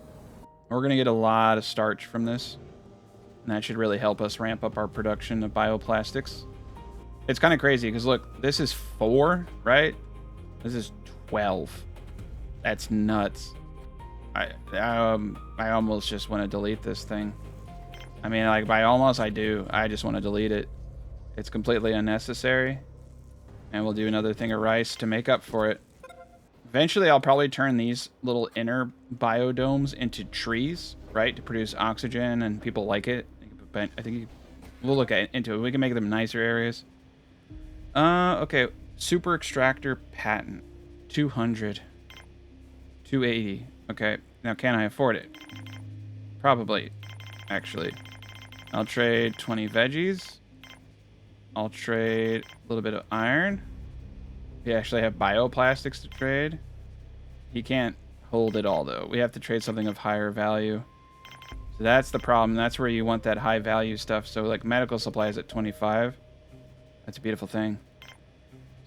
We're going to get a lot of starch from this. And that should really help us ramp up our production of bioplastics. It's kind of crazy because, look, this is 4, right? This is 12. That's nuts. I almost just want to delete this thing. I mean, like, by almost I do. I just want to delete it. It's completely unnecessary. And we'll do another thing of rice to make up for it. Eventually, I'll probably turn these little inner biodomes into trees, right? To produce oxygen, and people like it. I think we'll look into it. We can make them nicer areas. Okay. Super extractor patent. 200. 280. Okay. Now, can I afford it? Probably, actually. I'll trade 20 veggies. I'll trade a little bit of iron. We actually have bioplastics to trade. He can't hold it all, though. We have to trade something of higher value. So that's the problem. That's where you want that high value stuff. So, like, medical supplies at 25. That's a beautiful thing.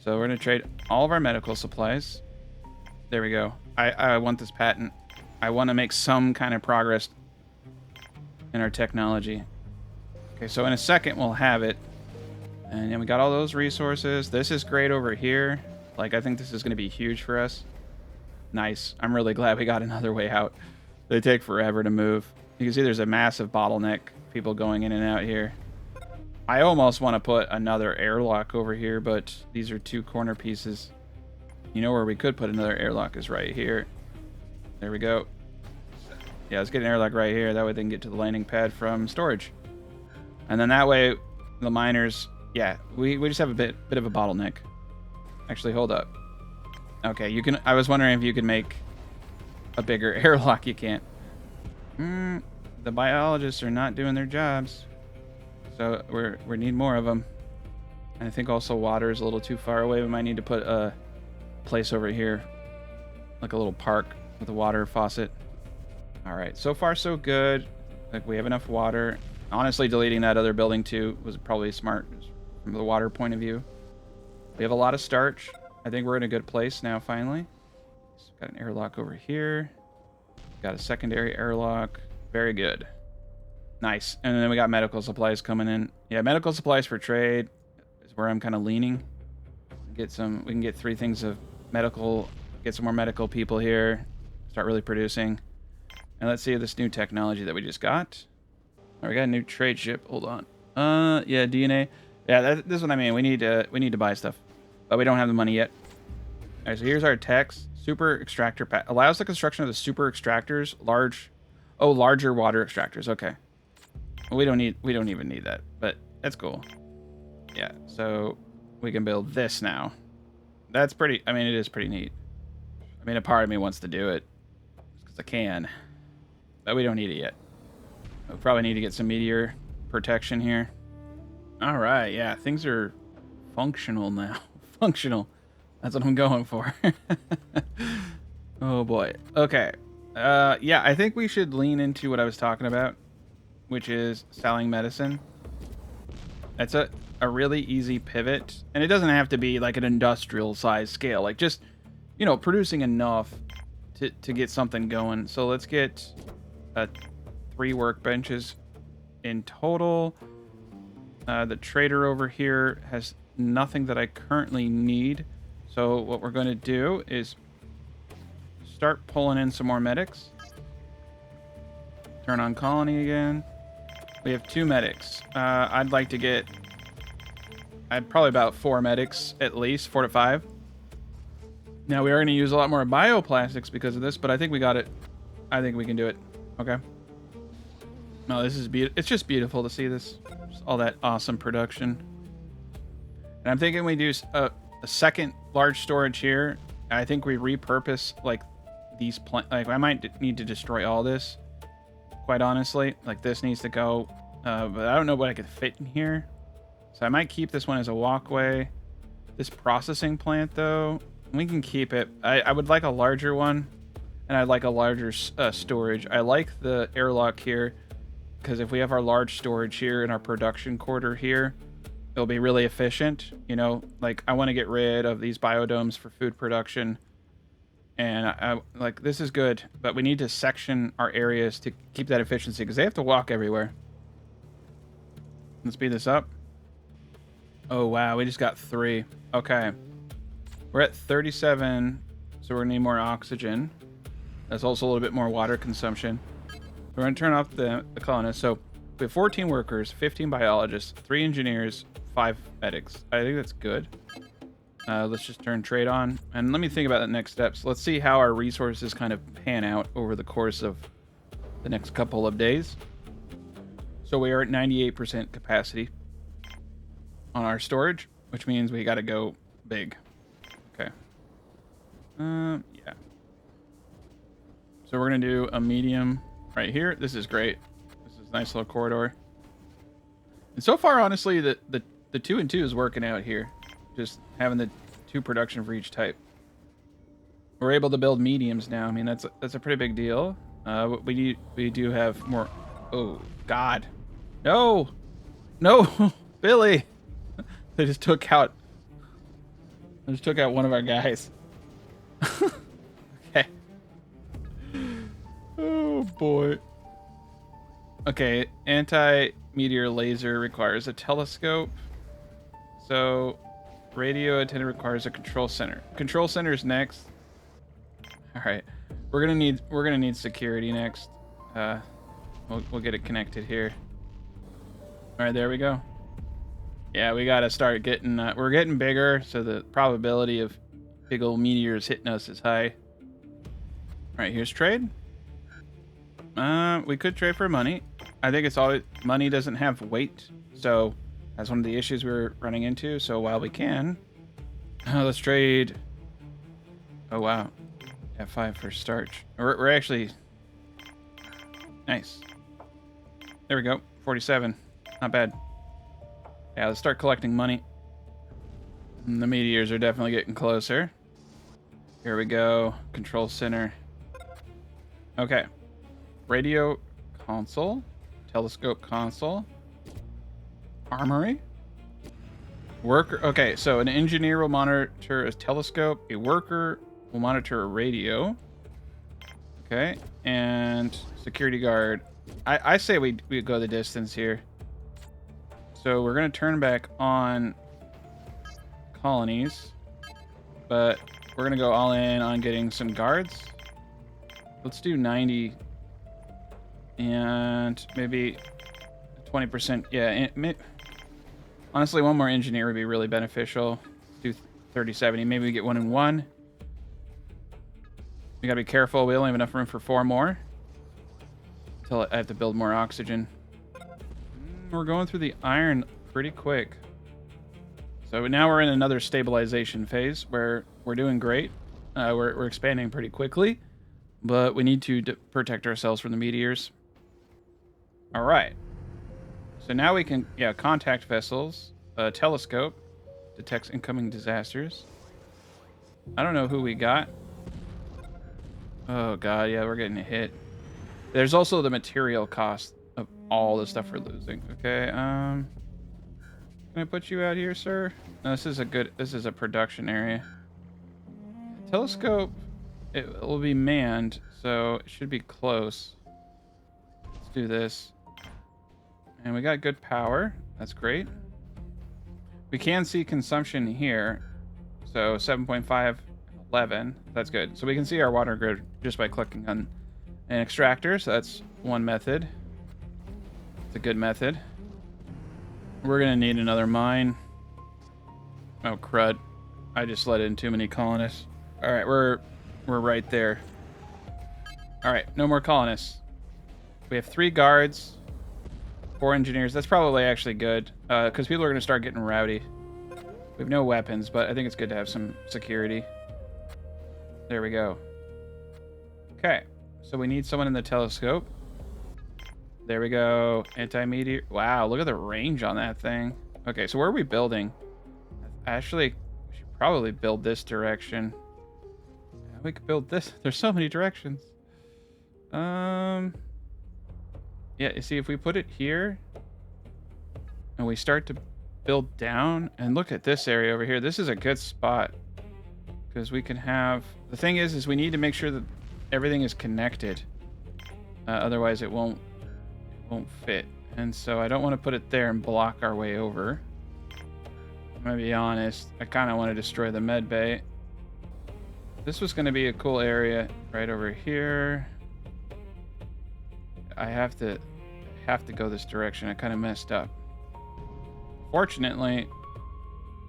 So we're going to trade all of our medical supplies. There we go. I want this patent. I want to make some kind of progress in our technology. Okay, so in a second we'll have it. And then we got all those resources. This is great over here. Like, I think this is going to be huge for us. Nice. I'm really glad we got another way out. They take forever to move. You can see there's a massive bottleneck. People going in and out here. I almost want to put another airlock over here, but these are 2 corner pieces. You know where we could put another airlock is right here. There we go. Yeah, let's get an airlock right here. That way they can get to the landing pad from storage. And then that way, the miners... Yeah, we just have a bit of a bottleneck. Actually, hold up. Okay, you can... I was wondering if you could make a bigger airlock. You can't. The biologists are not doing their jobs. So we need more of them. And I think also water is a little too far away. We might need to put a place over here. Like a little park with a water faucet. Alright, so far so good. Like, we have enough water. Honestly, deleting that other building too was probably smart from the water point of view. We have a lot of starch. I think we're in a good place now, finally. So got an airlock over here. Got a secondary airlock. Very good. Nice. And then we got medical supplies coming in. Yeah, medical supplies for trade is where I'm kind of leaning. We can get 3 things of medical, get some more medical people here, start really producing. And let's see this new technology that we just got. Oh, we got a new trade ship. Hold on. Yeah, DNA. Yeah, this is what I mean. We need to buy stuff, but we don't have the money yet. All right, so here's our text. Super extractor pack allows the construction of the super extractors. Larger water extractors. Okay. We don't even need that, but that's cool. Yeah, so we can build this now. That's pretty. I mean, it is pretty neat. I mean, a part of me wants to do it because I can, but we don't need it yet. We probably need to get some meteor protection here. All right, yeah, things are functional now. Functional. That's what I'm going for. Oh boy. Okay. Yeah, I think we should lean into what I was talking about, which is selling medicine. That's a really easy pivot, and it doesn't have to be like an industrial size scale, like just, you know, producing enough to get something going. So let's get 3 workbenches in total. The trader over here has nothing that I currently need. So what we're going to do is start pulling in some more medics. Turn on colony again. We have 2 medics. I'd like to get... I'd probably about 4 medics at least, 4 to 5. Now we are going to use a lot more bioplastics because of this, but I think we got it. I think we can do it. Okay. No, this is beautiful. It's just beautiful to see this. Just all that awesome production. And I'm thinking we do a second large storage here. I think we repurpose like these like I might need to destroy all this. Quite honestly, like this needs to go. But I don't know what I could fit in here. So I might keep this one as a walkway. This processing plant, though, we can keep it. I would like a larger one, and I'd like a larger storage. I like the airlock here, because if we have our large storage here and our production quarter here, it'll be really efficient. You know, like I want to get rid of these biodomes for food production. And I like this is good, but we need to section our areas to keep that efficiency because they have to walk everywhere. Let's speed this up. Oh, wow. We just got 3. Okay. We're at 37, so we're going to need more oxygen. That's also a little bit more water consumption. We're going to turn off the colonists. So we have 14 workers, 15 biologists, 3 engineers, 5 medics. I think that's good. Let's just turn trade on. And let me think about the next steps. Let's see how our resources kind of pan out over the course of the next couple of days. So we are at 98% capacity on our storage, which means we got to go big. Okay. Yeah. So we're going to do a medium right here. This is great. This is a nice little corridor. And so far, honestly, the 2 and 2 is working out here. Just having the 2 production for each type. We're able to build mediums now. I mean, that's a pretty big deal. We do have more. Oh God, no, no, Billy! They just took out. They just took out one of our guys. Okay. Oh boy. Okay, anti-meteor laser requires a telescope. So. Radio antenna requires a control center. Control center is next. All right, we're gonna need security next. We'll get it connected here. All right, there we go. Yeah, we gotta start getting. We're getting bigger, so the probability of big old meteors hitting us is high. All right, here's trade. We could trade for money. I think it's always money doesn't have weight, so. That's one of the issues we're running into. So while we can, let's trade. Oh, wow. F5 for starch. We're actually... Nice. There we go. 47. Not bad. Yeah, let's start collecting money. And the meteors are definitely getting closer. Here we go. Control center. Okay. Radio console. Telescope console. Armory. Worker. Okay, so an engineer will monitor a telescope. A worker will monitor a radio. Okay, and security guard. I say we go the distance here. So we're gonna turn back on colonies. but we're going to go all in on getting some guards. Let's do 90 and maybe 20%. Yeah, honestly, one more engineer would be really beneficial. Let's do 30-70. Maybe we get 1 and 1. We got to be careful. We only have enough room for 4 more. Until I have to build more oxygen. We're going through the iron pretty quick. So now we're in another stabilization phase where we're doing great. We're expanding pretty quickly, but we need to protect ourselves from the meteors. All right. So now we can, contact vessels. Telescope detects incoming disasters. I don't know who we got. Oh, God, yeah, we're getting hit. There's also the material cost of all the stuff we're losing. Okay, can I put you out here, sir? No, this is a production area. Telescope, it will be manned, so it should be close. Let's do this. And we got good power. That's great. We can see consumption here. So 7.5, 11. That's good. So we can see our water grid just by clicking on an extractor. So that's one method. It's a good method. We're going to need another mine. Oh, crud. I just let in too many colonists. All right, we're right there. All right, no more colonists. We have 3 guards, 4 engineers. That's probably actually good because people are going to start getting rowdy. We have no weapons, but I think it's good to have some security. There we go. Okay, so we need someone in the telescope. There we go. Anti-meteor. Wow, look at the range on that thing. Okay, so where are we building? Actually, we should probably build this direction. We could build this. There's so many directions. Yeah, you see, if we put it here and we start to build down, and look at this area over here. This is a good spot because we can have... The thing is we need to make sure that everything is connected. Otherwise, it won't fit. And so I don't want to put it there and block our way over. I'm going to be honest. I kind of want to destroy the med bay. This was going to be a cool area right over here. I have to go this direction. I kind of messed up. Fortunately,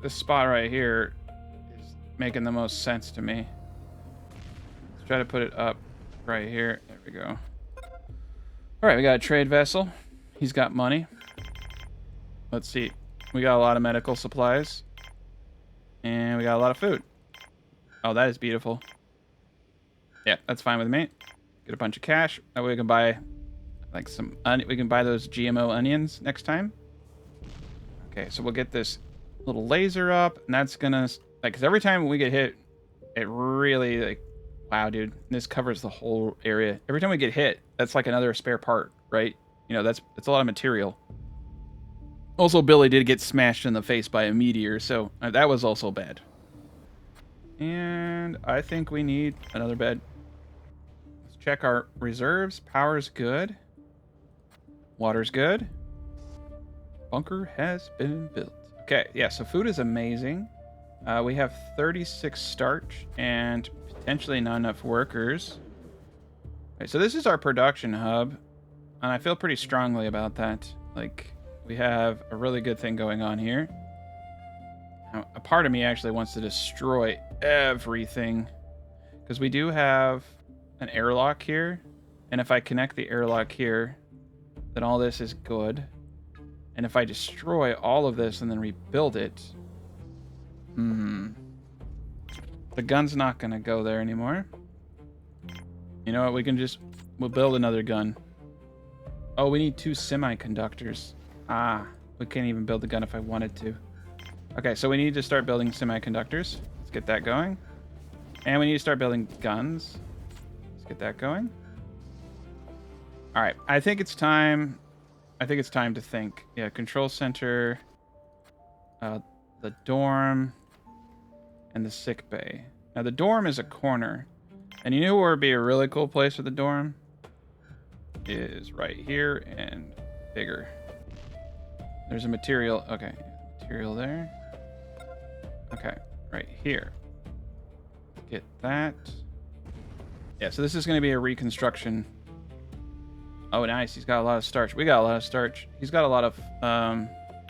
this spot right here is making the most sense to me. Let's try to put it up right here. There we go. All right, we got a trade vessel. He's got money. Let's see. We got a lot of medical supplies. And we got a lot of food. Oh, that is beautiful. Yeah, that's fine with me. Get a bunch of cash. That way we can buy like we can buy those GMO onions next time. Okay, so we'll get this little laser up, and that's gonna, like, cause every time we get hit, it really, like, wow, dude, this covers the whole area. Every time we get hit, that's like another spare part, right? You know, that's a lot of material. Also, Billy did get smashed in the face by a meteor, so that was also bad. And I think we need another bed. Let's check our reserves. Power's good. Water's good. Bunker has been built. Okay, yeah, so food is amazing. We have 36 starch and potentially not enough workers. Okay, so this is our production hub, and I feel pretty strongly about that. Like, we have a really good thing going on here. Now, a part of me actually wants to destroy everything, because we do have an airlock here, and if I connect the airlock here, then all this is good. And if I destroy all of this and then rebuild it, the gun's not going to go there anymore. You know what? We'll build another gun. Oh, we need 2 semiconductors. We can't even build the gun if I wanted to. Okay, so we need to start building semiconductors. Let's get that going. And we need to start building guns. Let's get that going. All right, I think it's time to think. Yeah, control center, the dorm, and the sick bay. Now, the dorm is a corner. And you know where would be a really cool place for the dorm? Is right here and bigger. There's a material. Okay, material there. Okay, right here. Get that. Yeah, so this is going to be a reconstruction. Oh, nice. He's got a lot of starch. We got a lot of starch. He's got a lot of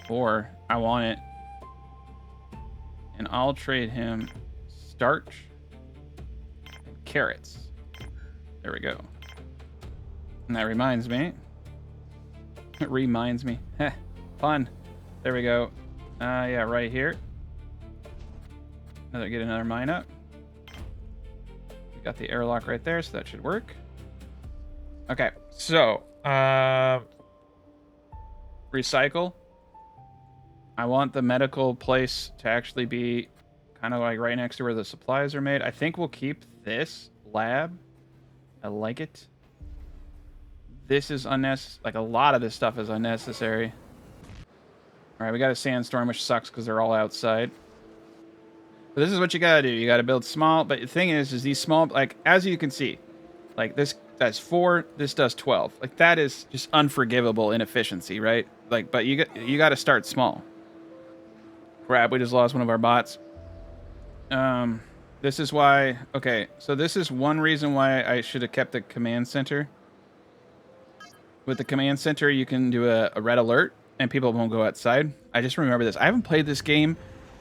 ore. I want it. And I'll trade him starch and carrots. There we go. And that reminds me. It reminds me. Heh, fun. There we go. Yeah, right here. Get another mine up. We got the airlock right there, so that should work. Okay, so recycle. I want the medical place to actually be kind of like right next to where the supplies are made. I think we'll keep this lab. I like it. This is unnecessary. Like, a lot of this stuff is unnecessary. All right, we got a sandstorm, which sucks because they're all outside. But this is what you gotta do. You gotta build small. But the thing is these small, like, as you can see, like, this does 4, this does 12. Like, that is just unforgivable inefficiency, right? Like, but you got to start small. Crap, we just lost one of our bots. This is why. Okay, so this is one reason why I should have kept the command center. With the command center, you can do a red alert, and people won't go outside. I just remember this. I haven't played this game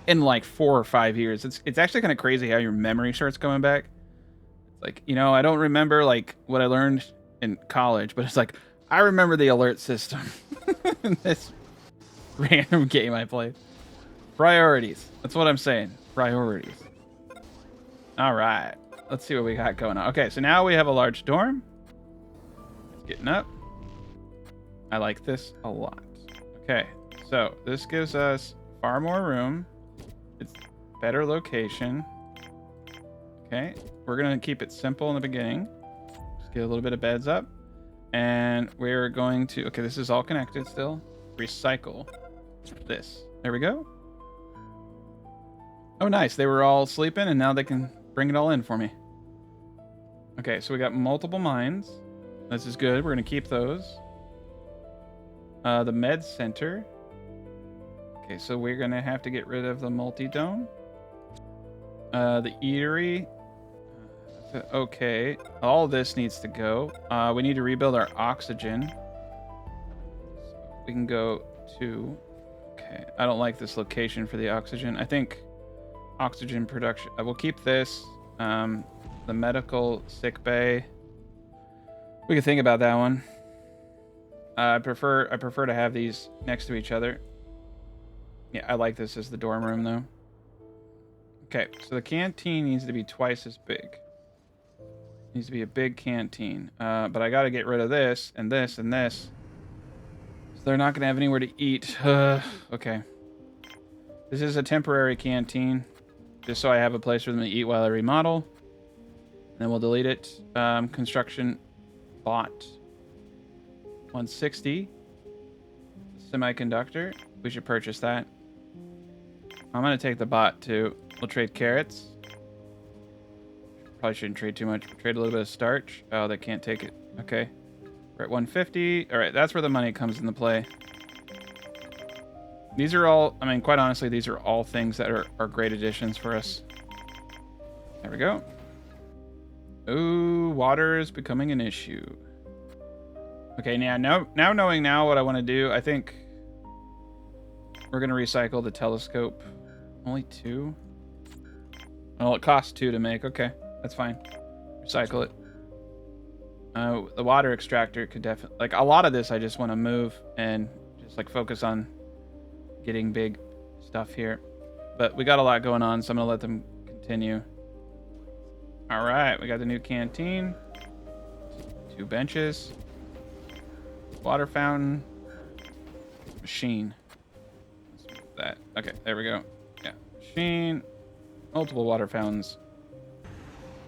in like 4 or 5 years. It's actually kind of crazy how your memory starts coming back. It's like, you know, I don't remember like what I learned in college, but it's like I remember the alert system in this random game I played. Priorities. That's what I'm saying. Priorities. All right. Let's see what we got going on. Okay, so now we have a large dorm. It's getting up. I like this a lot. Okay, so this gives us far more room. It's better location. Okay, we're going to keep it simple in the beginning. Just get a little bit of beds up. And we're going to... Okay, this is all connected still. Recycle this. There we go. Oh, nice. They were all sleeping, and now they can bring it all in for me. Okay, so we got multiple mines. This is good. We're going to keep those. The med center. Okay, so we're going to have to get rid of the multi-dome. The eatery. Okay, all this needs to go. We need to rebuild our oxygen. So we can go to... Okay, I don't like this location for the oxygen. I think oxygen production... we'll keep this. The medical sickbay. We can think about that one. I prefer to have these next to each other. Yeah, I like this as the dorm room, though. Okay, so the canteen needs to be twice as big. Needs to be a big canteen. But I got to get rid of this, and this, and this. So they're not going to have anywhere to eat. Okay. This is a temporary canteen. Just so I have a place for them to eat while I remodel. And then we'll delete it. Construction bot. 160. Semiconductor. We should purchase that. I'm going to take the bot, too. We'll trade carrots. Probably shouldn't trade too much. Trade a little bit of starch. Oh, they can't take it. Okay. We're at 150. All right, that's where the money comes into play. These are all, I mean, quite honestly, these are all things that are great additions for us. There we go. Ooh, water is becoming an issue. Okay, now knowing now what I want to do, I think we're going to recycle the telescope. Only 2? Well, it costs 2 to make. Okay, that's fine. Recycle it. The water extractor could definitely... Like, a lot of this I just want to move and just, like, focus on getting big stuff here. But we got a lot going on, so I'm going to let them continue. All right, we got the new canteen. 2 benches. Water fountain. Machine. Let's move that. Okay, there we go. Yeah, machine. Multiple water fountains.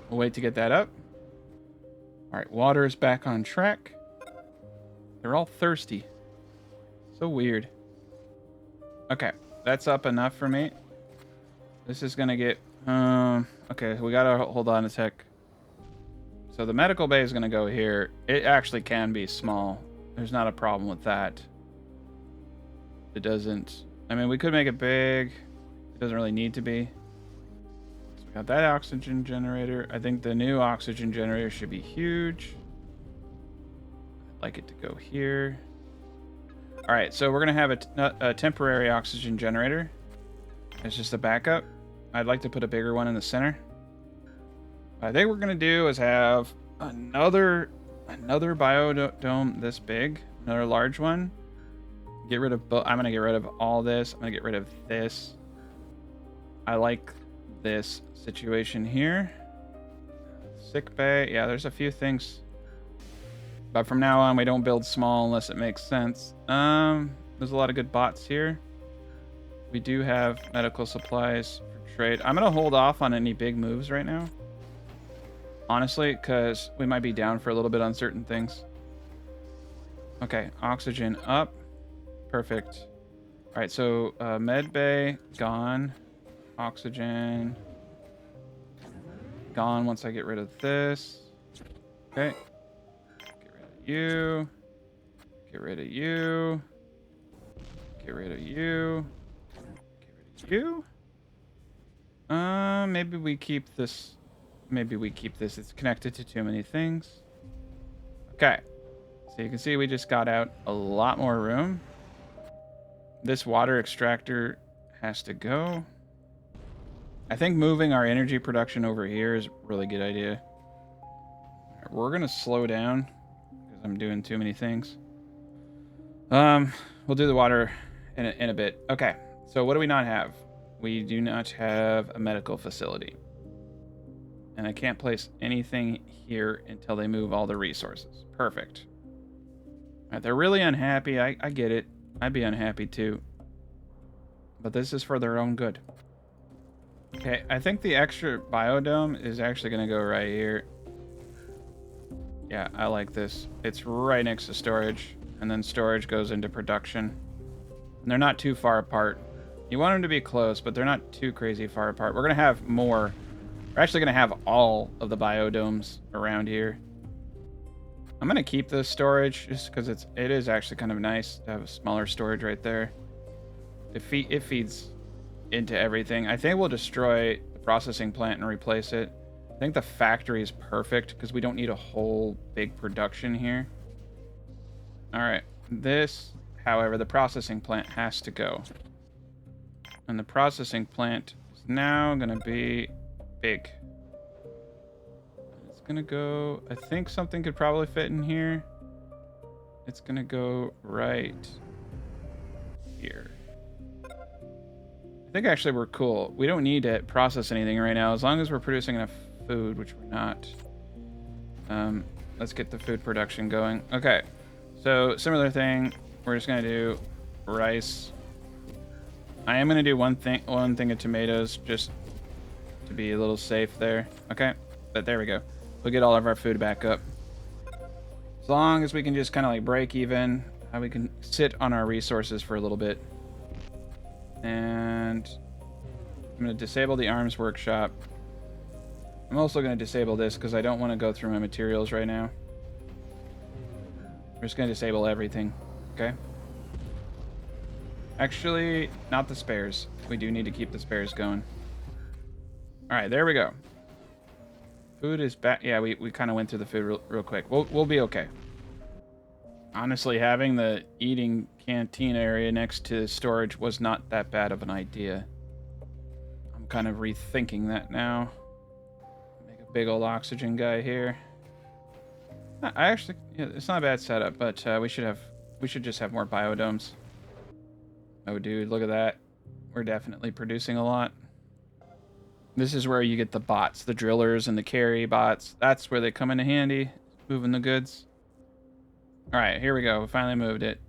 We'll wait to get that up. All right, water is back on track. They're all thirsty. So weird. Okay, that's up enough for me. This is gonna get... okay, we gotta hold on a sec. So the medical bay is gonna go here. It actually can be small. There's not a problem with that. It doesn't... I mean, we could make it big. It doesn't really need to be. So Got that oxygen generator. I think the new oxygen generator should be huge. I'd like it to go here. All right, so we're gonna have a temporary oxygen generator. It's just a backup. I'd like to put a bigger one in the center. What I think we're gonna do is have another biodome this big, another large one. Get rid of I'm gonna get rid of all this. I'm gonna get rid of this. I like this situation here. Sickbay. Yeah, there's a few things. But from now on, we don't build small unless it makes sense. There's a lot of good bots here. We do have medical supplies for trade. I'm gonna hold off on any big moves right now. Honestly, because we might be down for a little bit on certain things. Okay, oxygen up. Perfect. All right, so med bay gone. Oxygen gone once I get rid of this. Okay. Get rid of you. Get rid of you. Get rid of you. Get rid of you. Maybe we keep this. Maybe we keep this. It's connected to too many things. Okay. So you can see we just got out a lot more room. This water extractor has to go. I think moving our energy production over here is a really good idea. We're going to slow down because I'm doing too many things. We'll do the water in a bit. Okay, so what do we not have? We do not have a medical facility. And I can't place anything here until they move all the resources. Perfect. All right, they're really unhappy. I get it. I'd be unhappy too. But this is for their own good. Okay, I think the extra biodome is actually going to go right here. Yeah, I like this. It's right next to storage, and then storage goes into production. And they're not too far apart. You want them to be close, but they're not too crazy far apart. We're going to have more. We're actually going to have all of the biodomes around here. I'm going to keep this storage just because it is actually kind of nice to have a smaller storage right there. It feeds into everything. I think we'll destroy the processing plant and replace it. I think the factory is perfect because we don't need a whole big production here. All right. This, however, the processing plant has to go. And the processing plant is now going to be big. It's going to go... I think something could probably fit in here. It's going to go right here. I think actually we're cool. We don't need to process anything right now as long as we're producing enough food, which we're not. Let's get the food production going. Okay, so similar thing. We're just gonna do rice. I am gonna do one thing of tomatoes just to be a little safe there. Okay, but there we go. We'll get all of our food back up. As long as we can just kind of like break even, we can sit on our resources for a little bit. And I'm going to disable the arms workshop. I'm also going to disable this because I don't want to go through my materials right now. We're just going to disable everything. Okay. Actually, not the spares. We do need to keep the spares going. All right, there we go. Food is back. Yeah, we kind of went through the food real quick. We'll be okay. Honestly, having the eating canteen area next to storage was not that bad of an idea. I'm kind of rethinking that now. Make a big old oxygen guy here. I actually, yeah, it's not a bad setup, but we should just have more biodomes. Oh, dude, look at that. We're definitely producing a lot. This is where you get the bots, the drillers and the carry bots. That's where they come into handy, moving the goods. All right, here we go. We finally moved it.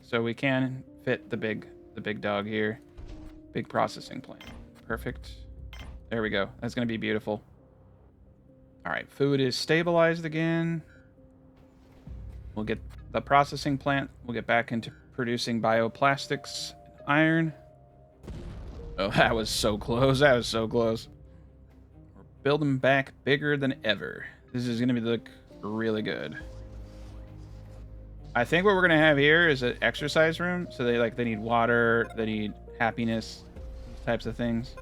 So we can fit the big dog here. Big processing plant. Perfect. There we go. That's going to be beautiful. All right, food is stabilized again. We'll get the processing plant. We'll get back into producing bioplastics, iron. Oh, that was so close. That was so close. We're building back bigger than ever. This is going to look really good. I think what we're gonna have here is an exercise room. So they need water, they need happiness, these types of things.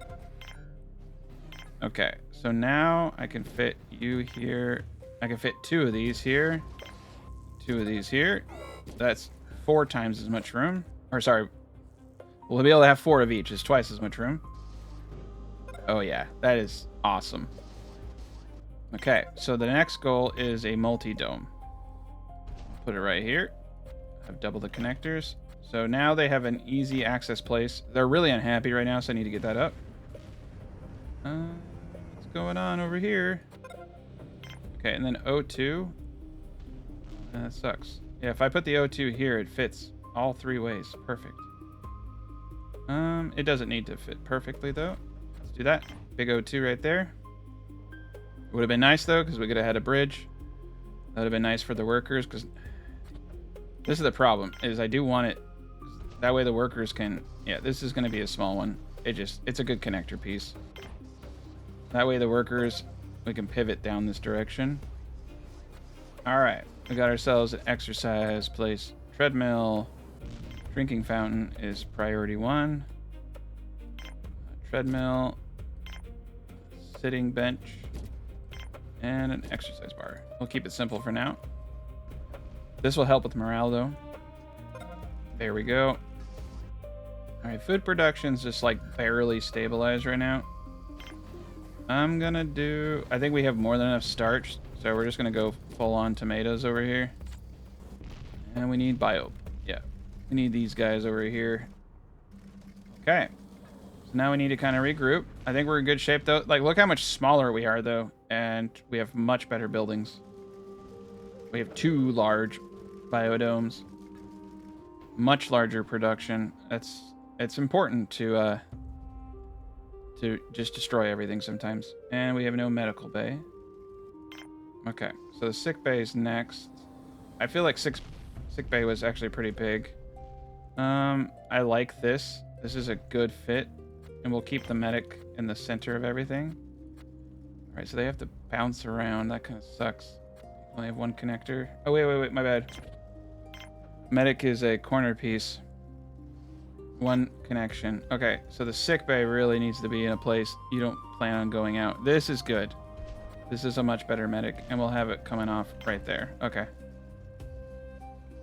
Okay, so now I can fit you here. I can fit 2 of these here. 2 of these here. That's 4 times as much room. Or sorry, we'll be able to have 4 of each. It's twice as much room. Oh yeah, that is awesome. Okay, so the next goal is a multi-dome. Put it right here. Have double the connectors. So now they have an easy access place. They're really unhappy right now, so I need to get that up. What's going on over here? Okay, and then O2. That sucks. Yeah, if I put the O2 here, it fits all 3 ways. Perfect. It doesn't need to fit perfectly, though. Let's do that. Big O2 right there. It would have been nice, though, because we could have had a bridge. That would have been nice for the workers, because this is the problem, is I do want it. That way the workers can... Yeah, this is going to be a small one. It's a good connector piece. That way the workers, we can pivot down this direction. All right. We got ourselves an exercise place. Treadmill. Drinking fountain is priority 1. Treadmill. Sitting bench. And an exercise bar. We'll keep it simple for now. This will help with morale, though. There we go. All right, food production's just like barely stabilized right now. I'm gonna do... I think we have more than enough starch, so we're just gonna go full-on tomatoes over here. And we need bio. Yeah, we need these guys over here. Okay. So now we need to kind of regroup. I think we're in good shape, though. Like, look how much smaller we are, though. And we have much better buildings. We have 2 large biodomes. Much larger production. It's important to just destroy everything sometimes. And we have no medical bay. Okay, so the sick bay is next. I feel like sick bay was actually pretty big. I like this. This is a good fit. And we'll keep the medic in the center of everything. All right, so they have to bounce around. That kind of sucks. Only have 1 connector. Oh, wait, my bad. Medic is a corner piece. 1 connection. Okay, so the sick bay really needs to be in a place you don't plan on going out. This is good. This is a much better medic, and we'll have it coming off right there. Okay.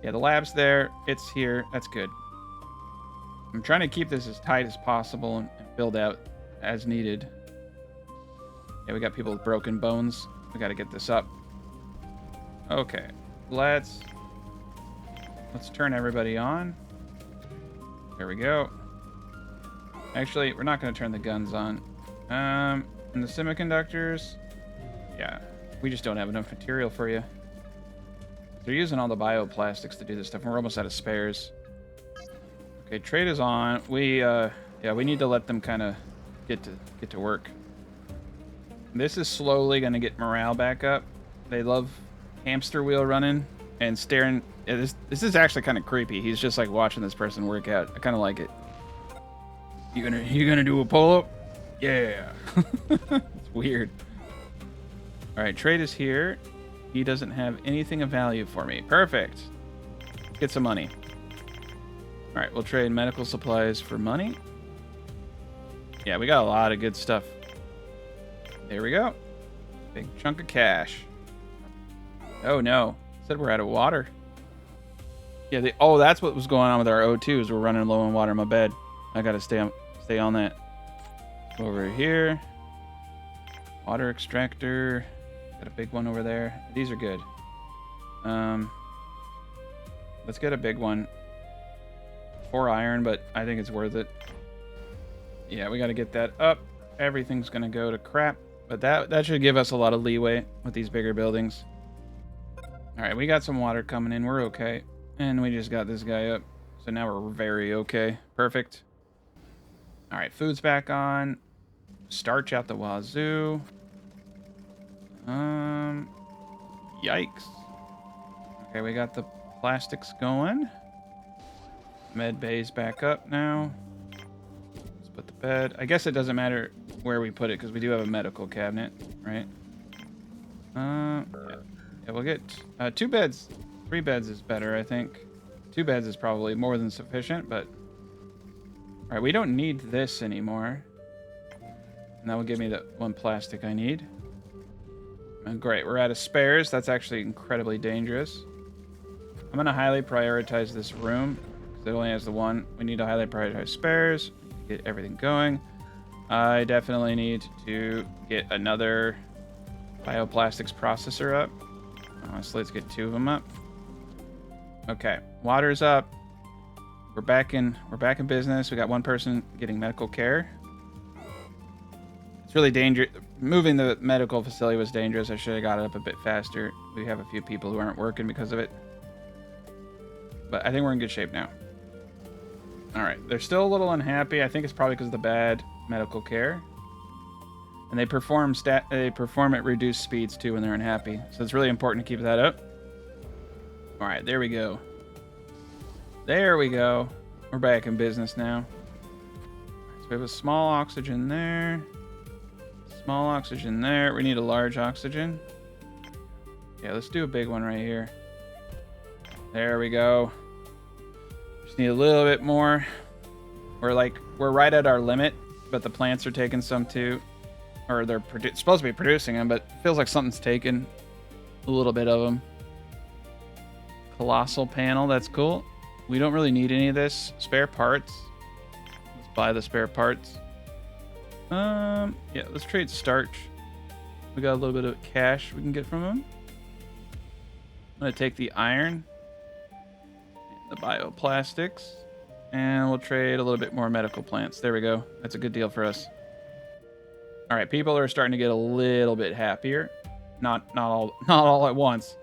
Yeah, the lab's there. It's here. That's good. I'm trying to keep this as tight as possible and build out as needed. Yeah, we got people with broken bones. We got to get this up. Okay, let's turn everybody on. There we go. Actually, we're not going to turn the guns on. And the semiconductors, yeah, we just don't have enough material for you. They're using all the bioplastics to do this stuff, and we're almost out of spares. Okay, trade is on. We need to let them kind of get to work. This is slowly going to get morale back up. They love hamster wheel running and staring. Yeah, this is actually kind of creepy. He's just like watching this person work out. I kind of like it. You gonna do a pull-up? Yeah. It's weird. All right, trade is here. He doesn't have anything of value for me. Perfect. Get some money. All right, we'll trade medical supplies for money. Yeah, we got a lot of good stuff. There we go. Big chunk of cash. Oh no. Said we're out of water. Yeah, oh, that's what was going on with our O2s. We're running low on water. My bad. I gotta stay on that. Over here. Water extractor. Got a big one over there. These are good. Let's get a big one. 4 iron, but I think it's worth it. Yeah, we gotta get that up. Everything's gonna go to crap. But that should give us a lot of leeway with these bigger buildings. Alright, we got some water coming in. We're okay. And we just got this guy up. So now we're very okay. Perfect. Alright, food's back on. Starch out the wazoo. Yikes. Okay, we got the plastics going. Med bay's back up now. Let's put the bed. I guess it doesn't matter where we put it because we do have a medical cabinet, right? Yeah, we'll get 2 beds. 3 beds is better, I think. 2 beds is probably more than sufficient, but... Alright, we don't need this anymore. And that will give me the 1 plastic I need. And great, we're out of spares. That's actually incredibly dangerous. I'm going to highly prioritize this room, because it only has the 1. We need to highly prioritize spares, get everything going. I definitely need to get another bioplastics processor up. So let's get 2 of them up. Okay, water's up. We're back in business. We got 1 person getting medical care. It's really dangerous. Moving the medical facility was dangerous. I should have got it up a bit faster. We have a few people who aren't working because of it. But I think we're in good shape now. All right, they're still a little unhappy. I think it's probably because of the bad medical care. And they perform at reduced speeds too when they're unhappy. So it's really important to keep that up. All right, there we go. There we go. We're back in business now. So we have a small oxygen there. Small oxygen there. We need a large oxygen. Yeah, let's do a big one right here. There we go. Just need a little bit more. We're right at our limit, but the plants are taking some too. Or they're supposed to be producing them, but it feels like something's taken a little bit of them. Colossal panel, that's cool. We don't really need any of this. Spare parts. Let's buy the spare parts. Yeah, let's trade starch. We got a little bit of cash we can get from them. I'm gonna take the iron, the bioplastics, and we'll trade a little bit more medical plants. There we go. That's a good deal for us. All right, people are starting to get a little bit happier. Not all at once.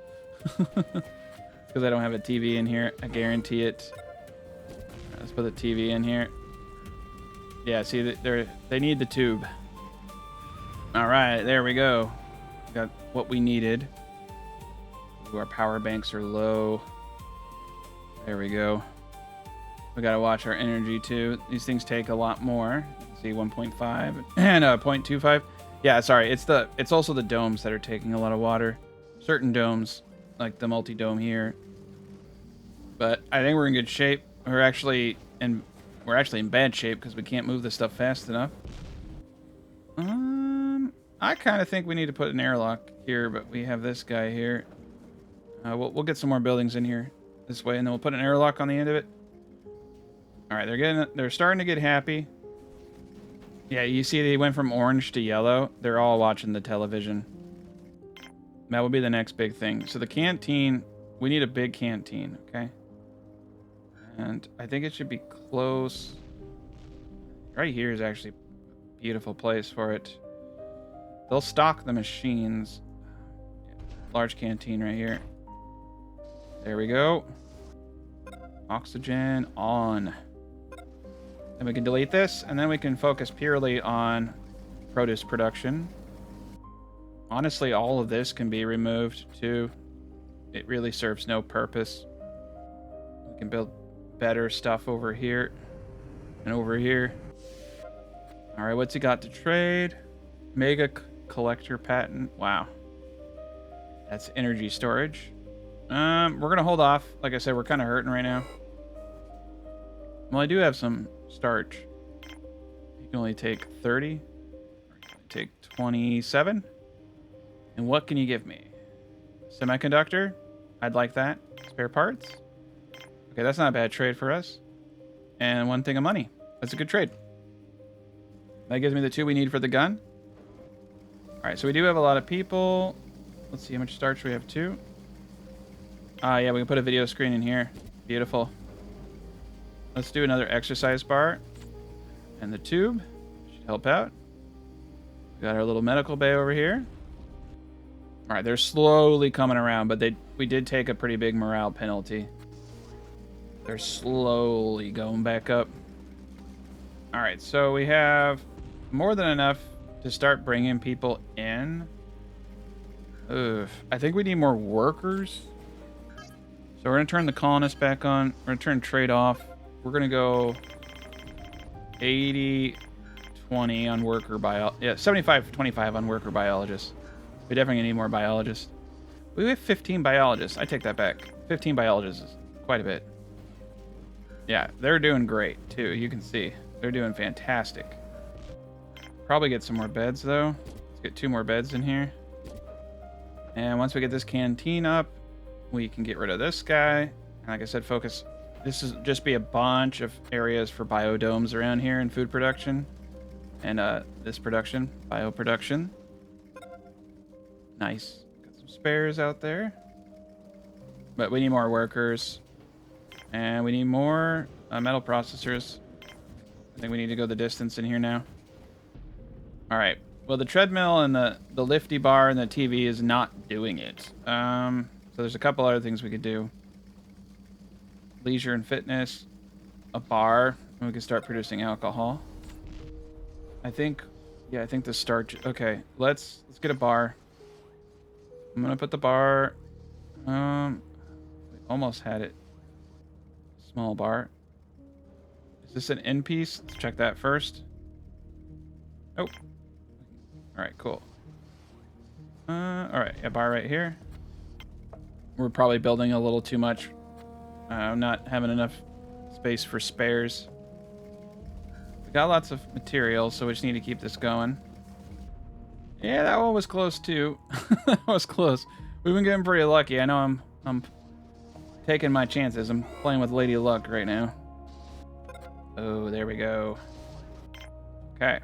Because I don't have a TV in here. I guarantee it. Right, let's put the TV in here. Yeah, see, they need the tube. All right, there we go. Got what we needed. Ooh, our power banks are low. There we go. We got to watch our energy too. These things take a lot more. See, 1.5 and 0.25. Yeah, sorry. It's also the domes that are taking a lot of water. Certain domes, like the multi-dome here. But I think we're in good shape. We're actually in bad shape because we can't move this stuff fast enough. I kind of think we need to put an airlock here, but we have this guy here. We'll get some more buildings in here this way, and then we'll put an airlock on the end of it. All right, they're starting to get happy. Yeah, you see they went from orange to yellow. They're all watching the television. That will be the next big thing. So the canteen, we need a big canteen, okay? And I think it should be close. Right here is actually a beautiful place for it. They'll stock the machines. Large canteen right here. There we go. Oxygen on. Then we can delete this, and then we can focus purely on produce production. Honestly, all of this can be removed too. It really serves no purpose. We can build better stuff over here and over here. All right, what's he got to trade? Mega collector patent. Wow. That's energy storage. We're going to hold off. Like I said, we're kind of hurting right now. Well, I do have some starch. You can only take 30. Take 27. And what can you give me? Semiconductor? I'd like that. Spare parts? Okay, that's not a bad trade for us. And 1 thing of money. That's a good trade. That gives me the 2 we need for the gun. Alright, so we do have a lot of people. Let's see how much starch we have too. Yeah, we can put a video screen in here. Beautiful. Let's do another exercise bar. And the tube should help out. We got our little medical bay over here. All right, they're slowly coming around, but we did take a pretty big morale penalty. They're slowly going back up. All right, so we have more than enough to start bringing people in. Ugh, I think we need more workers. So we're going to turn the Colonist back on. We're going to turn trade off. We're going to go 80-20 on worker bio. Yeah, 75-25 on worker biologists. We definitely need more biologists. We have 15 biologists. I take that back. 15 biologists is quite a bit. Yeah, they're doing great, too. You can see. They're doing fantastic. Probably get some more beds, though. Let's get 2 more beds in here. And once we get this canteen up, we can get rid of this guy. And like I said, focus. This is just be a bunch of areas for biodomes around here in food production. And this production, bioproduction. Nice. Got some spares out there. But we need more workers. And we need more metal processors. I think we need to go the distance in here now. All right. Well, the treadmill and the lifty bar and the TV is not doing it. So there's a couple other things we could do. Leisure and fitness. A bar. And we can start producing alcohol. I think... Yeah, I think the start... Okay, let's get a bar. I'm going to put the bar... we almost had it. Small bar. Is this an end piece? Let's check that first. Oh. Alright, cool. Alright, a bar right here. We're probably building a little too much. I'm not having enough space for spares. We got lots of material, so we just need to keep this going. Yeah, that one was close too. That was close. We've been getting pretty lucky. I know I'm taking my chances. I'm playing with Lady Luck right now. Oh, there we go. Okay.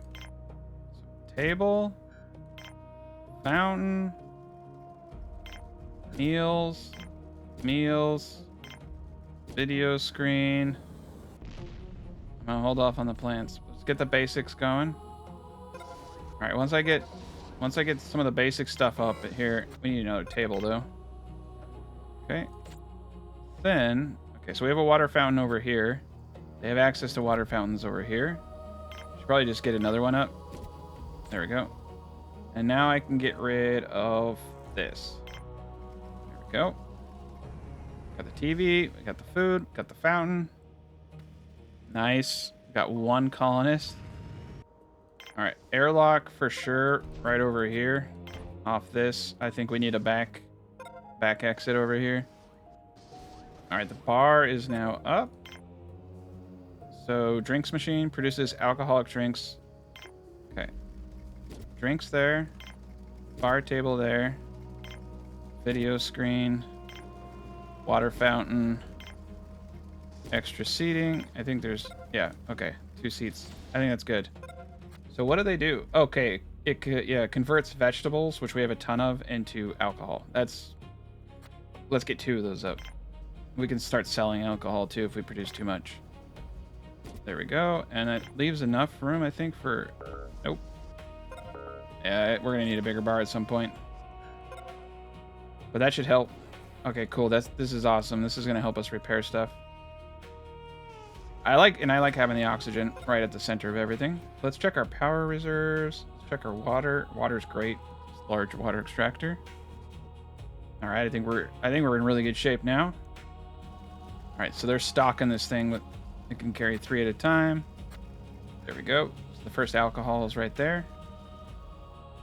Table. Fountain. Meals. Video screen. I'm gonna hold off on the plants. Let's get the basics going. All right, once I get some of the basic stuff up here, we need another table though. Okay. Then, okay, so we have a water fountain over here. They have access to water fountains over here. Should probably just get another one up. There we go. And now I can get rid of this. There we go. Got the TV, we got the food, got the fountain. Nice. Got 1 colonist. All right, airlock for sure right over here. Off this. I think we need a back exit over here. All right, the bar is now up. So drinks machine produces alcoholic drinks. Okay. Drinks there. Bar table there. Video screen. Water fountain. Extra seating. I think there's... Yeah, okay. 2 seats. I think that's good. So what do they do? Okay. It converts vegetables, which we have a ton of, into alcohol. Let's get 2 of those up. We can start selling alcohol, too, if we produce too much. There we go. And that leaves enough room, I think, for... Nope. Yeah, we're going to need a bigger bar at some point. But that should help. Okay, cool. This is awesome. This is going to help us repair stuff. I like having the oxygen right at the center of everything. Let's check our power reserves. Let's check our water. Water's great. Large water extractor. All right, I think we're in really good shape now. All right, so they're stocking this thing with it can carry 3 at a time. There we go. So the first alcohol is right there.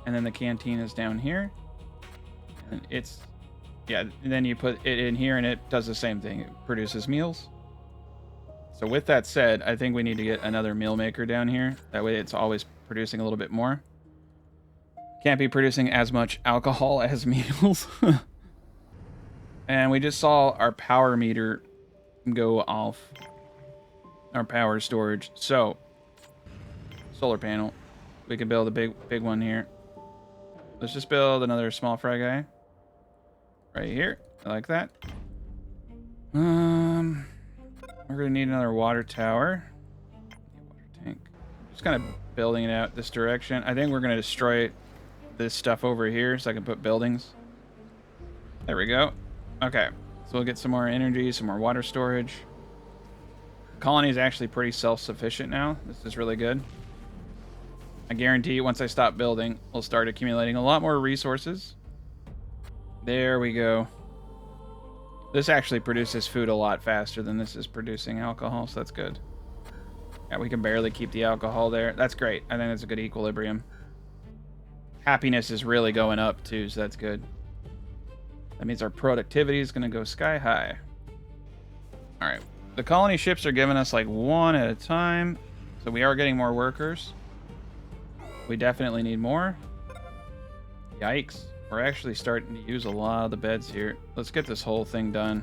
And then the canteen is down here. And it's and then you put it in here and it does the same thing. It produces meals. So with that said, I think we need to get another meal maker down here. That way it's always producing a little bit more. Can't be producing as much alcohol as meals. And we just saw our power meter go off. Our power storage. So, solar panel. We can build a big one here. Let's just build another small fry guy. Right here. I like that. We're going to need another water tower. Water tank. Just kind of building it out this direction. I think we're going to destroy this stuff over here so I can put buildings. There we go. Okay. So we'll get some more energy, some more water storage. The colony is actually pretty self-sufficient now. This is really good. I guarantee once I stop building, we'll start accumulating a lot more resources. There we go. This actually produces food a lot faster than this is producing alcohol, so that's good. Yeah, we can barely keep the alcohol there. That's great. I think that's a good equilibrium. Happiness is really going up, too, so that's good. That means our productivity is going to go sky high. All right. The colony ships are giving us like 1 at a time, so we are getting more workers. We definitely need more. Yikes. We're actually starting to use a lot of the beds here. Let's get this whole thing done.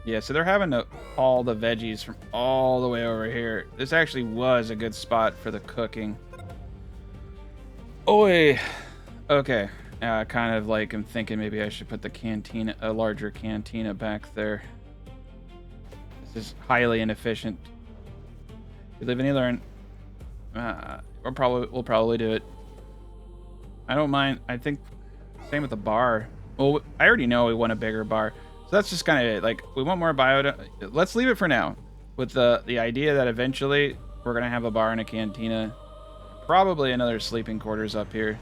Yeah, so they're having to haul the veggies from all the way over here. This actually was a good spot for the cooking. Oi. Okay. Kind of like I'm thinking maybe I should put the cantina, a larger cantina back there. This is highly inefficient. We live and learn. We'll probably do it. I don't mind. I think same with the bar. Well, I already know we want a bigger bar. So that's just kind of it. Like, we want more Let's leave it for now with the idea that eventually we're going to have a bar and a cantina. Probably another sleeping quarters up here.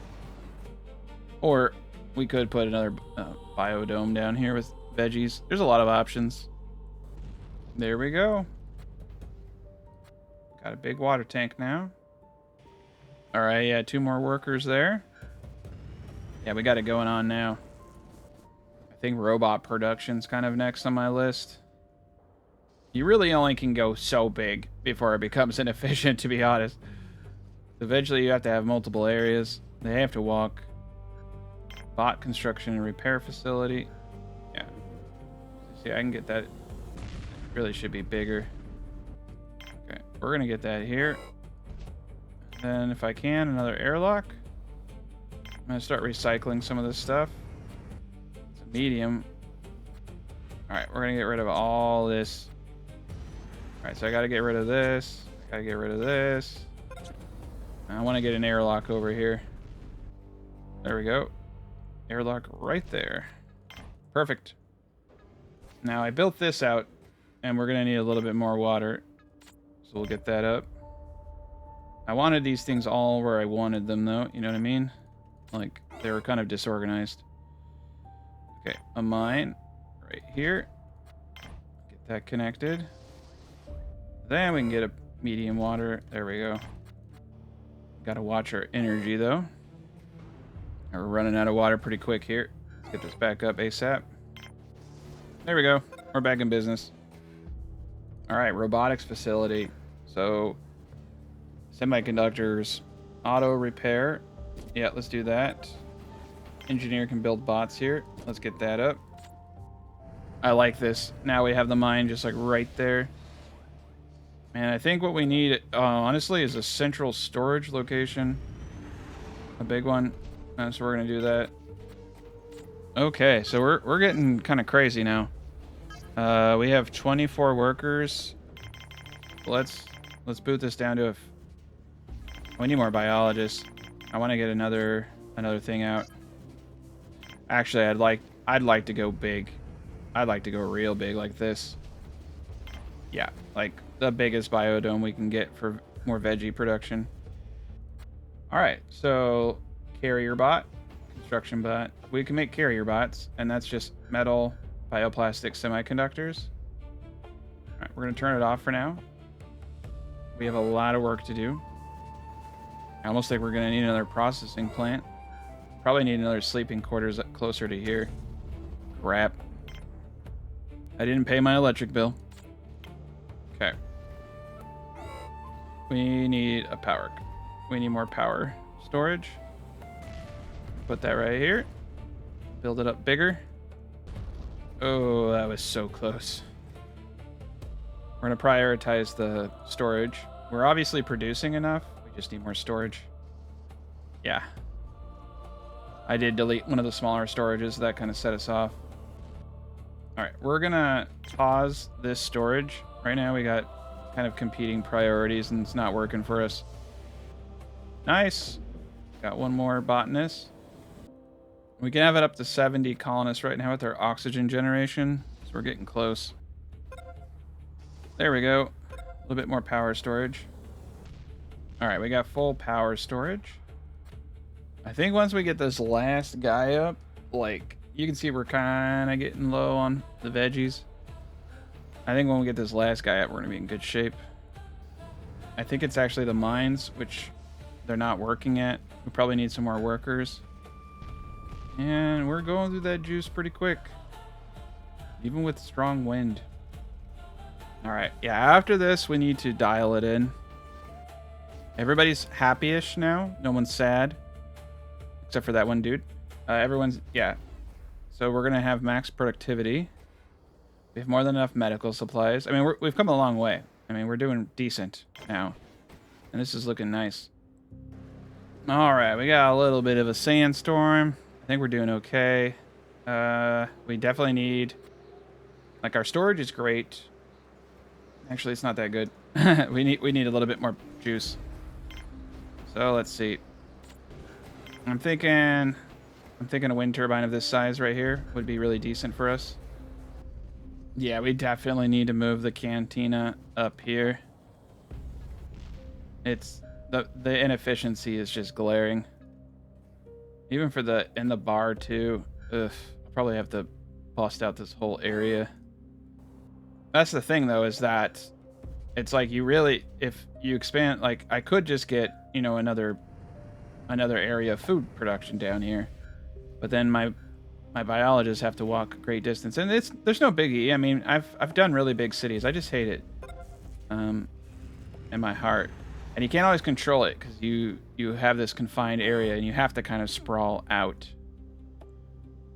Or we could put another biodome down here with veggies. There's a lot of options. There we go. Got a big water tank now. All right, yeah, 2 more workers there. Yeah, we got it going on now. I think robot production's kind of next on my list. You really only can go so big before it becomes inefficient, to be honest. Eventually, you have to have multiple areas. They have to walk. Bot construction and repair facility. Yeah. See, I can get that. It really should be bigger. Okay, we're going to get that here. And if I can, another airlock. I'm going to start recycling some of this stuff. It's a medium. Alright, we're going to get rid of all this. Alright, so I got to get rid of this. Got to get rid of this. I want to get an airlock over here. There we go. Airlock right there. Perfect. Now I built this out, and we're going to need a little bit more water. So we'll get that up. I wanted these things all where I wanted them, though. You know what I mean? Like, they were kind of disorganized. Okay, a mine right here. Get that connected. Then we can get a medium water. There we go. Gotta watch our energy, though. We're running out of water pretty quick here. Let's get this back up ASAP. There we go. We're back in business. All right, robotics facility. So, semiconductors, auto repair. Yeah, let's do that. Engineer can build bots here. Let's get that up. I like this. Now we have the mine just like right there. And I think what we need, honestly, is a central storage location. A big one. So we're going to do that. Okay, so we're getting kind of crazy now. We have 24 workers. Let's boot this down to we need more biologists. I want to get another thing out. Actually, I'd like to go big. I'd like to go real big like this. Yeah, like the biggest biodome we can get for more veggie production. All right, so carrier bot, construction bot. We can make carrier bots, and that's just metal, bioplastic semiconductors. All right, we're going to turn it off for now. We have a lot of work to do. I almost think we're going to need another processing plant. Probably need another sleeping quarters closer to here. Crap. I didn't pay my electric bill. Okay. We need a power. We need more power storage. Put that right here. Build it up bigger. Oh, that was so close. We're going to prioritize the storage. We're obviously producing enough. We just need more storage. Yeah. I did delete one of the smaller storages. So that kind of set us off. All right, we're going to pause this storage. Right now we got kind of competing priorities and it's not working for us. Nice. Got one more botanist. We can have it up to 70 colonists right now with our oxygen generation. So we're getting close. There we go. A little bit more power storage. All right, we got full power storage. I think once we get this last guy up, like, you can see we're kind of getting low on the veggies. I think when we get this last guy up, we're going to be in good shape. I think it's actually the mines, which they're not working at. We probably need some more workers. And we're going through that juice pretty quick. Even with strong wind. Alright, yeah, after this, we need to dial it in. Everybody's happy-ish now. No one's sad. Except for that one dude. Everyone's... Yeah. So we're going to have max productivity. We have more than enough medical supplies. I mean, we've come a long way. I mean, we're doing decent now. And this is looking nice. Alright, we got a little bit of a sandstorm. I think we're doing okay. We definitely need... Like, our storage is great. Actually, it's not that good. we need a little bit more juice. So, let's see. I'm thinking a wind turbine of this size right here would be really decent for us. Yeah, we definitely need to move the cantina up here. It's... The inefficiency is just glaring. Even for the in the bar too. Ugh, I'll probably have to bust out this whole area. That's the thing though, is that it's like you really, if you expand, like I could just get, you know, another area of food production down here, but then my biologists have to walk a great distance, and there's no biggie. I mean, I've done really big cities. I just hate it, in my heart. And you can't always control it because you have this confined area and you have to kind of sprawl out.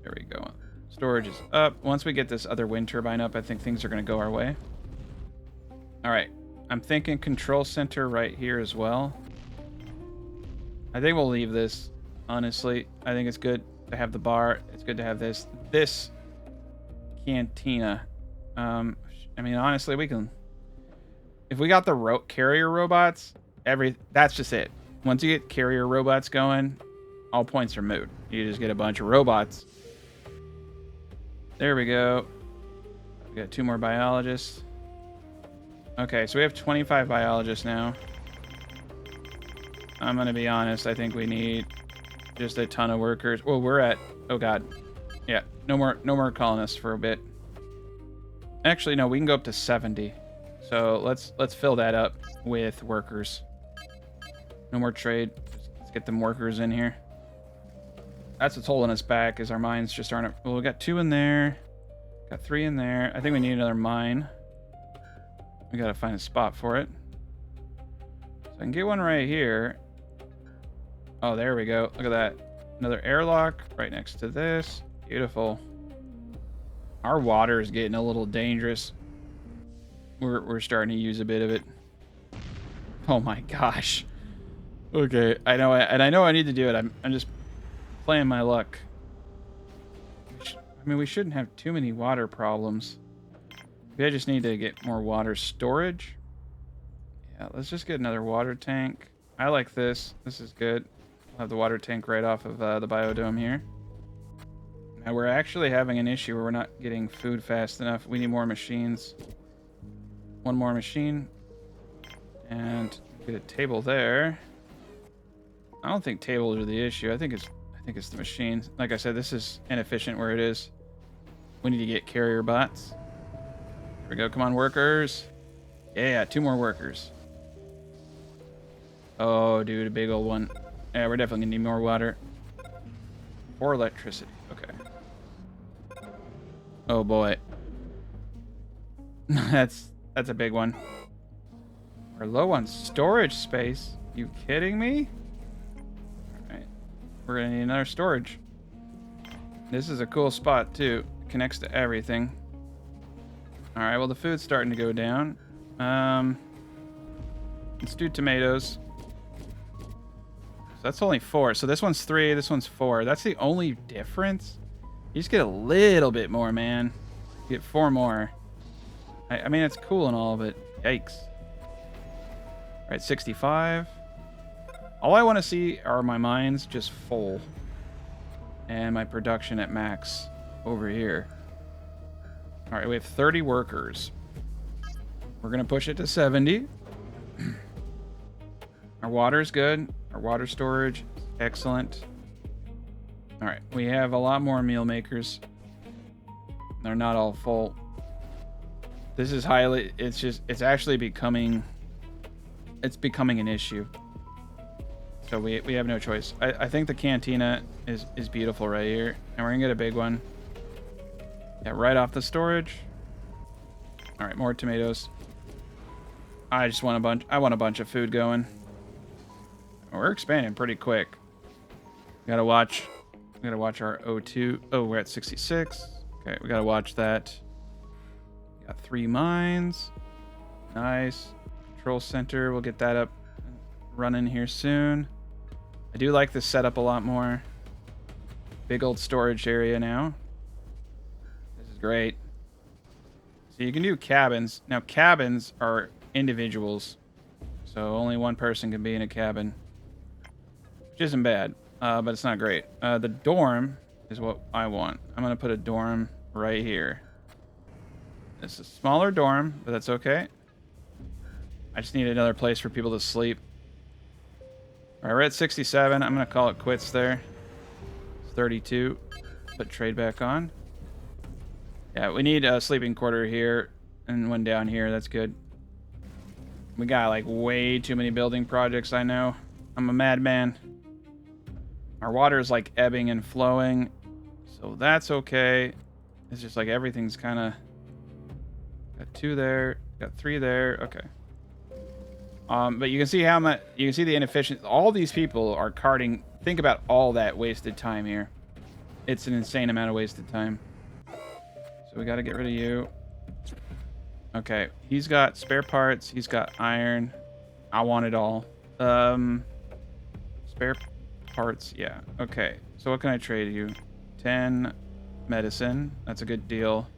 There we go. Storage is up. Once we get this other wind turbine up, I think things are going to go our way. All right. I'm thinking control center right here as well. I think we'll leave this, honestly. I think it's good to have the bar. It's good to have this cantina. I mean, honestly, we can... If we got the carrier robots... That's just it. Once you get carrier robots going, all points are moot. You just get a bunch of robots. There we go. We got 2 more biologists. Okay, so we have 25 biologists now. I'm gonna be honest, I think we need just a ton of workers. Well, we're at... Oh god. Yeah, no more colonists for a bit. Actually, no, we can go up to 70. So let's fill that up with workers. No more trade. Let's get them workers in here. That's what's holding us back, is our mines just aren't... Well, we got 2 in there. Got 3 in there. I think we need another mine. We gotta find a spot for it. So I can get one right here. Oh, there we go. Look at that. Another airlock right next to this. Beautiful. Our water is getting a little dangerous. We're starting to use a bit of it. Oh my gosh. Okay, I know I need to do it. I'm just playing my luck. I mean, we shouldn't have too many water problems. Maybe I just need to get more water storage. Yeah, let's just get another water tank. I like this. This is good. I'll have the water tank right off of the biodome here. Now we're actually having an issue where we're not getting food fast enough. We need more machines. One more machine. And get a table there. I don't think tables are the issue. I think it's the machines. Like I said, this is inefficient where it is. We need to get carrier bots. Here we go. Come on, workers. Yeah, 2 more workers. Oh, dude, a big old one. Yeah, we're definitely gonna need more water. Or electricity. Okay. Oh boy. That's a big one. We're low on storage space. You kidding me? Alright. We're gonna need another storage. This is a cool spot too. It connects to everything. Alright, well the food's starting to go down. Let's do tomatoes. So that's only 4. So this one's 3, this one's 4. That's the only difference? You just get a little bit more, man. You get 4 more. I mean, it's cool and all, but yikes. All right, 65. All I want to see are my mines just full. And my production at max over here. All right, we have 30 workers. We're going to push it to 70. Our water is good. Our water storage is excellent. All right, we have a lot more meal makers. They're not all full. This is highly, it's actually becoming an issue. So we have no choice. I think the cantina is beautiful right here. And we're gonna get a big one. Yeah, right off the storage. All right, more tomatoes. I want a bunch of food going. We're expanding pretty quick. We gotta watch our O2. Oh, we're at 66. Okay, we gotta watch that. Got 3 mines. Nice. Control center. We'll get that up and running here soon. I do like this setup a lot more. Big old storage area now. This is great. So you can do cabins. Now, cabins are individuals. So only one person can be in a cabin. Which isn't bad, but it's not great. The dorm is what I want. I'm going to put a dorm right here. It's a smaller dorm, but that's okay. I just need another place for people to sleep. All right, we're at 67. I'm going to call it quits there. It's 32. Put trade back on. Yeah, we need a sleeping quarter here and one down here. That's good. We got like way too many building projects, I know. I'm a madman. Our water is like ebbing and flowing, so that's okay. It's just like everything's kind of... Got 2 there, got 3 there, okay. But you can see how much... You can see the inefficient... All these people are carting... Think about all that wasted time here. It's an insane amount of wasted time. So we got to get rid of you. Okay, he's got spare parts. He's got iron. I want it all. Spare parts, yeah. Okay, so what can I trade you? 10 medicine. That's a good deal.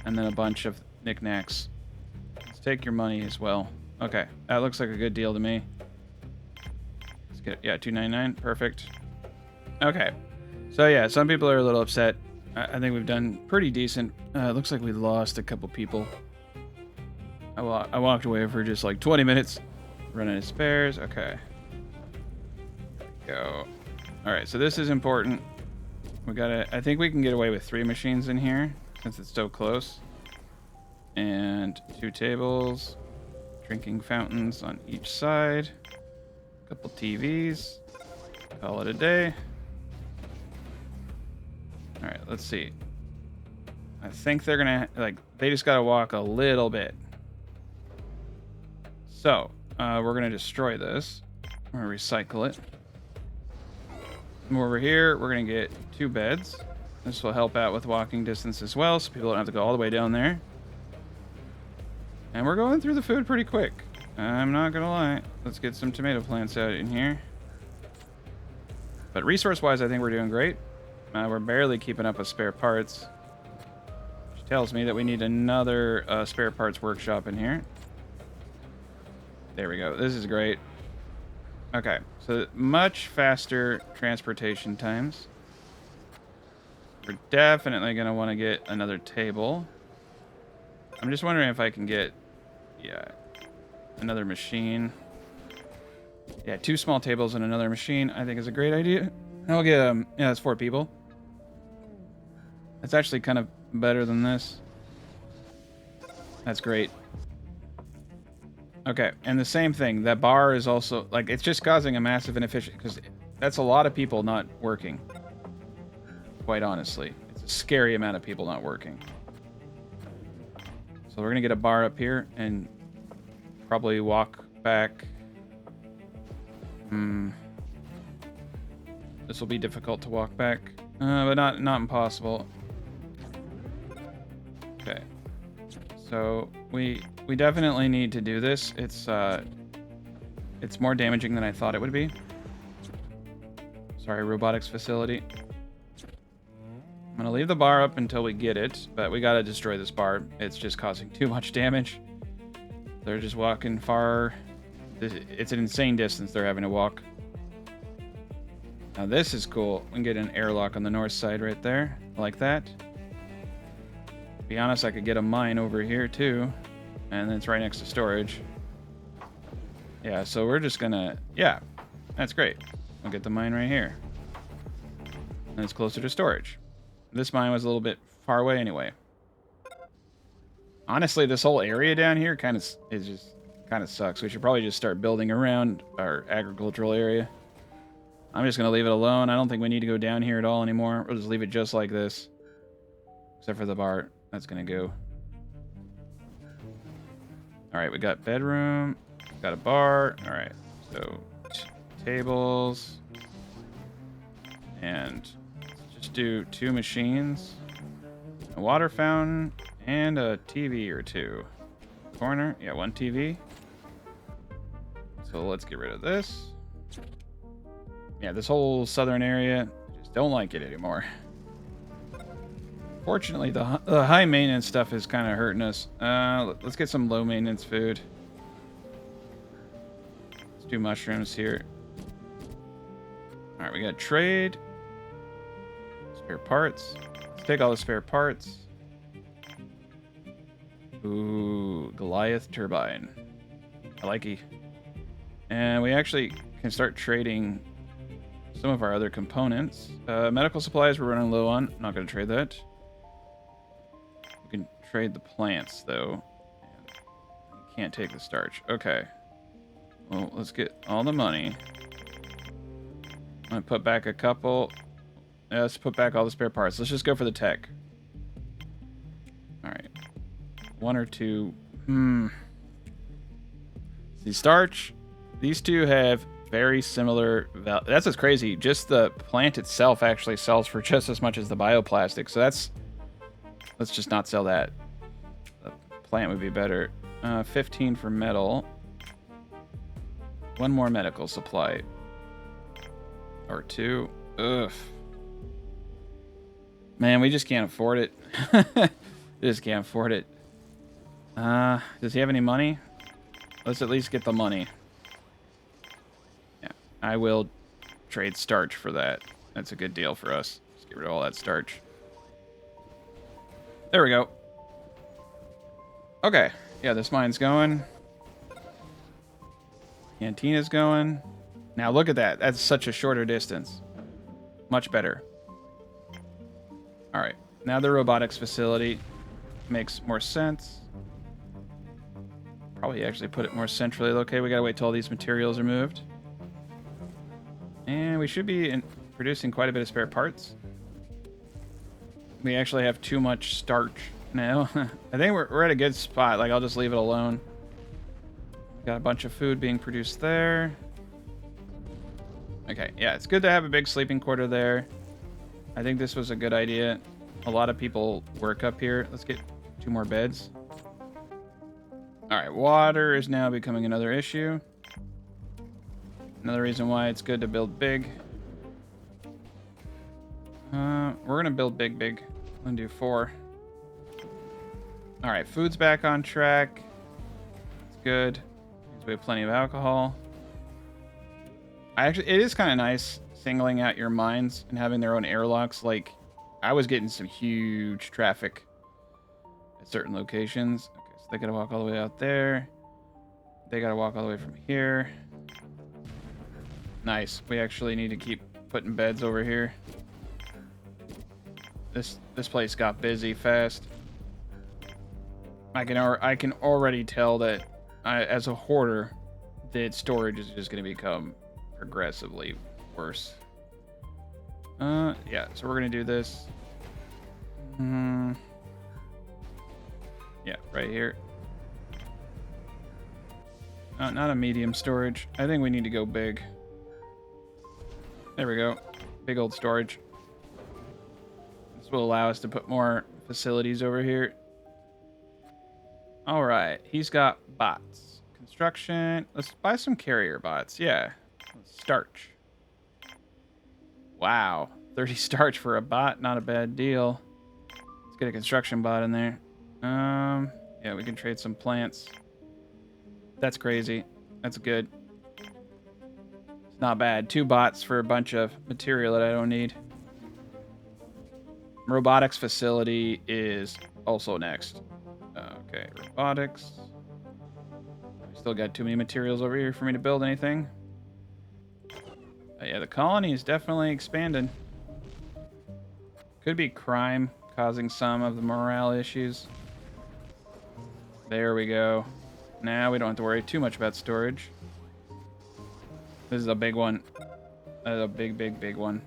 And then a bunch of knickknacks. Let's take your money as well. Okay, that looks like a good deal to me. Let's get, yeah, 299. Perfect. Okay, so yeah, some people are a little upset. I think we've done pretty decent. It looks like we lost a couple people. I walked away for just like 20 minutes. Running out of spares. Okay. There we go. All right, so this is important. We gotta... I think we can get away with 3 machines in here since it's so close. And 2 tables. Drinking fountains on each side. A couple TVs. Call it a day. All right, let's see. I think they're gonna... Like, they just gotta walk a little bit. So, we're going to destroy this. We're going to recycle it. Come over here. We're going to get 2 beds. This will help out with walking distance as well, so people don't have to go all the way down there. And we're going through the food pretty quick. I'm not going to lie. Let's get some tomato plants out in here. But resource-wise, I think we're doing great. We're barely keeping up with spare parts. Which tells me that we need another spare parts workshop in here. There we go. This is great. Okay, so much faster transportation times. We're definitely going to want to get another table. I'm just wondering if I can get, yeah, another machine. Yeah, 2 small tables and another machine, I think is a great idea. I'll get, yeah, that's 4 people. That's actually kind of better than this. That's great. Okay, and the same thing. That bar is also, like, it's just causing a massive inefficient, because that's a lot of people not working. Quite honestly. It's a scary amount of people not working. So we're going to get a bar up here and probably walk back. This will be difficult to walk back, but not impossible. Okay. So we definitely need to do this. It's more damaging than I thought it would be. Sorry, robotics facility. I'm gonna leave the bar up until we get it, but we gotta destroy this bar. It's just causing too much damage. They're just walking far. It's an insane distance they're having to walk. Now this is cool. We can get an airlock on the north side right there, like that. To be honest, I could get a mine over here too, and it's right next to storage. Yeah, so we're just gonna, yeah, that's great. We'll get the mine right here. And it's closer to storage. This mine was a little bit far away anyway. Honestly, this whole area down here kind of sucks. We should probably just start building around our agricultural area. I'm just going to leave it alone. I don't think we need to go down here at all anymore. We'll just leave it just like this. Except for the bar. That's going to go. Alright, we got bedroom. Got a bar. Alright, so tables. And let's just do 2 machines, a water fountain, and a TV or 2. Corner, yeah, 1 TV. So let's get rid of this. Yeah, this whole southern area, I just don't like it anymore. Fortunately, the high maintenance stuff is kind of hurting us. Let's get some low maintenance food. Let's do mushrooms here. All right, we got trade. Spare parts. Let's take all the spare parts. Ooh, Goliath turbine. I like it. And we actually can start trading some of our other components. Medical supplies we're running low on. I'm not going to trade that. We can trade the plants, though. You can't take the starch. Okay. Well, let's get all the money. I'm going to put back a couple. Let's put back all the spare parts. Let's just go for the tech. All right. 1 or 2. See, starch. These two have very similar value. That's what's crazy. Just the plant itself actually sells for just as much as the bioplastic. So that's... Let's just not sell that. The plant would be better. 15 for metal. 1 more medical supply. Or 2. Ugh. Man, we just can't afford it. We just can't afford it. Does he have any money? Let's at least get the money. Yeah, I will trade starch for that. That's a good deal for us. Let's get rid of all that starch. There we go. Okay. Yeah, this mine's going. Canteen is going. Now look at that. That's such a shorter distance. Much better. All right. Now the robotics facility makes more sense. Probably actually put it more centrally located. We gotta wait till all these materials are moved. And we should be producing quite a bit of spare parts. We actually have too much starch now. I think we're at a good spot. Like, I'll just leave it alone. Got a bunch of food being produced there. Okay, yeah, it's good to have a big sleeping quarter there. I think this was a good idea. A lot of people work up here. Let's get 2 more beds. All right, water is now becoming another issue. Another reason why it's good to build big. We're gonna build big. I'm gonna do 4. All right, food's back on track. It's good. We have plenty of alcohol. It is kind of nice singling out your mines and having their own airlocks. Like, I was getting some huge traffic at certain locations. Okay, so they gotta walk all the way out there. They gotta walk all the way from here. Nice. We actually need to keep putting beds over here. This place got busy fast. I can already tell that as a hoarder, that storage is just going to become progressively worse. Yeah, so we're going to do this. Yeah, right here. Not a medium storage. I think we need to go big. There we go. Big old storage. This will allow us to put more facilities over here. All right, he's got bots. Construction. Let's buy some carrier bots. Yeah. Starch. Wow. 30 starch for a bot. Not a bad deal. Let's get a construction bot in there. Yeah, we can trade some plants. That's crazy. That's good. It's not bad. 2 bots for a bunch of material that I don't need. Robotics facility is also next. Okay, robotics. Still got too many materials over here for me to build anything. Yeah, the colony is definitely expanding. Could be crime causing some of the morale issues. There we go. Now we don't have to worry too much about storage. This is a big one. That's a big one.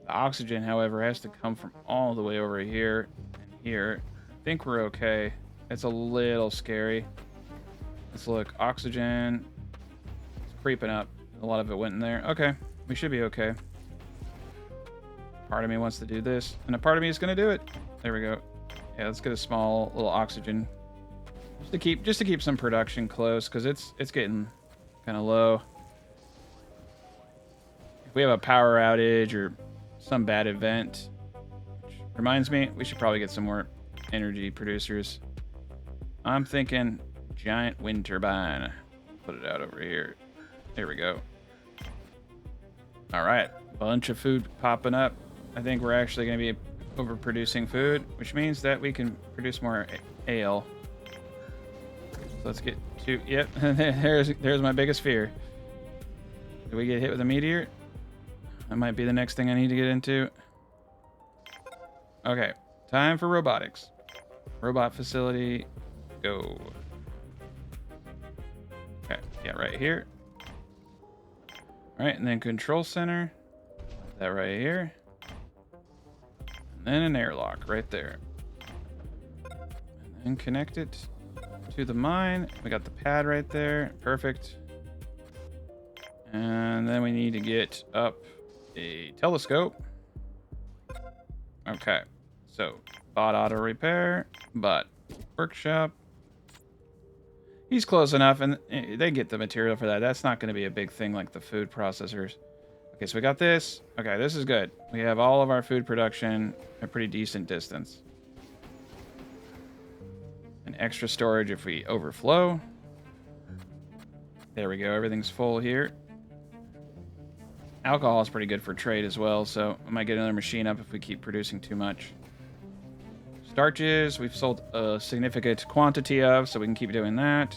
The oxygen, however, has to come from all the way over here and here. I think we're okay. It's a little scary. Let's look. Oxygen. Let's creeping up. A lot of it went in there. Okay, we should be okay. Part of me wants to do this, and a part of me is going to do it. There we go. Yeah, let's get a small little oxygen just to keep some production close, because it's getting kind of low. If we have a power outage or some bad event, which reminds me, we should probably get some more energy producers. I'm thinking giant wind turbine. Put it out over here. There we go. All right, bunch of food popping up. I think we're actually going to be overproducing food, which means that we can produce more ale. So let's get to, yep, there's my biggest fear. Do we get hit with a meteor? That might be the next thing I need to get into. Okay, time for robotics. Robot facility, go. Okay, yeah, right here. All right, and then control center. That right here. And then an airlock right there. And then connect it to the mine. We got the pad right there. Perfect. And then we need to get up a telescope. Okay, so bot auto repair, bot workshop. He's close enough, and they get the material for that. That's not going to be a big thing like the food processors. Okay, so we got this. Okay, this is good. We have all of our food production at a pretty decent distance. And extra storage if we overflow. There we go. Everything's full here. Alcohol is pretty good for trade as well, so I might get another machine up if we keep producing too much. Starches, we've sold a significant quantity of, so we can keep doing that.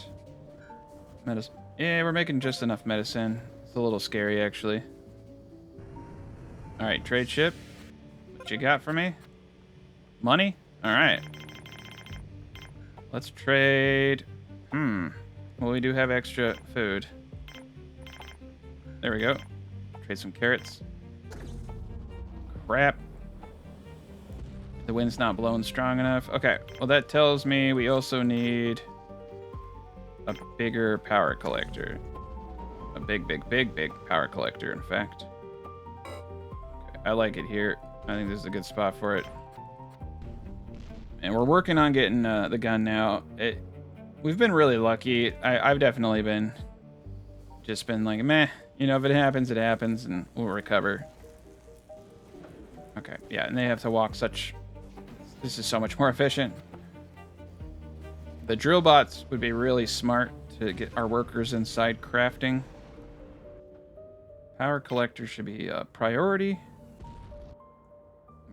Medicine. Yeah, we're making just enough medicine. It's a little scary, actually. All right, trade ship. What you got for me? Money? All right. Let's trade. Well, we do have extra food. There we go. Trade some carrots. Crap. The wind's not blowing strong enough. Okay, well that tells me we also need a bigger power collector. A big power collector, in fact. Okay, I like it here. I think this is a good spot for it. And we're working on getting the gun now. We've been really lucky. I've definitely been like, meh. You know, if it happens, it happens, and we'll recover. Okay, yeah, and they have to walk such... This is so much more efficient. The drill bots would be really smart to get our workers inside crafting. Power collector should be a priority.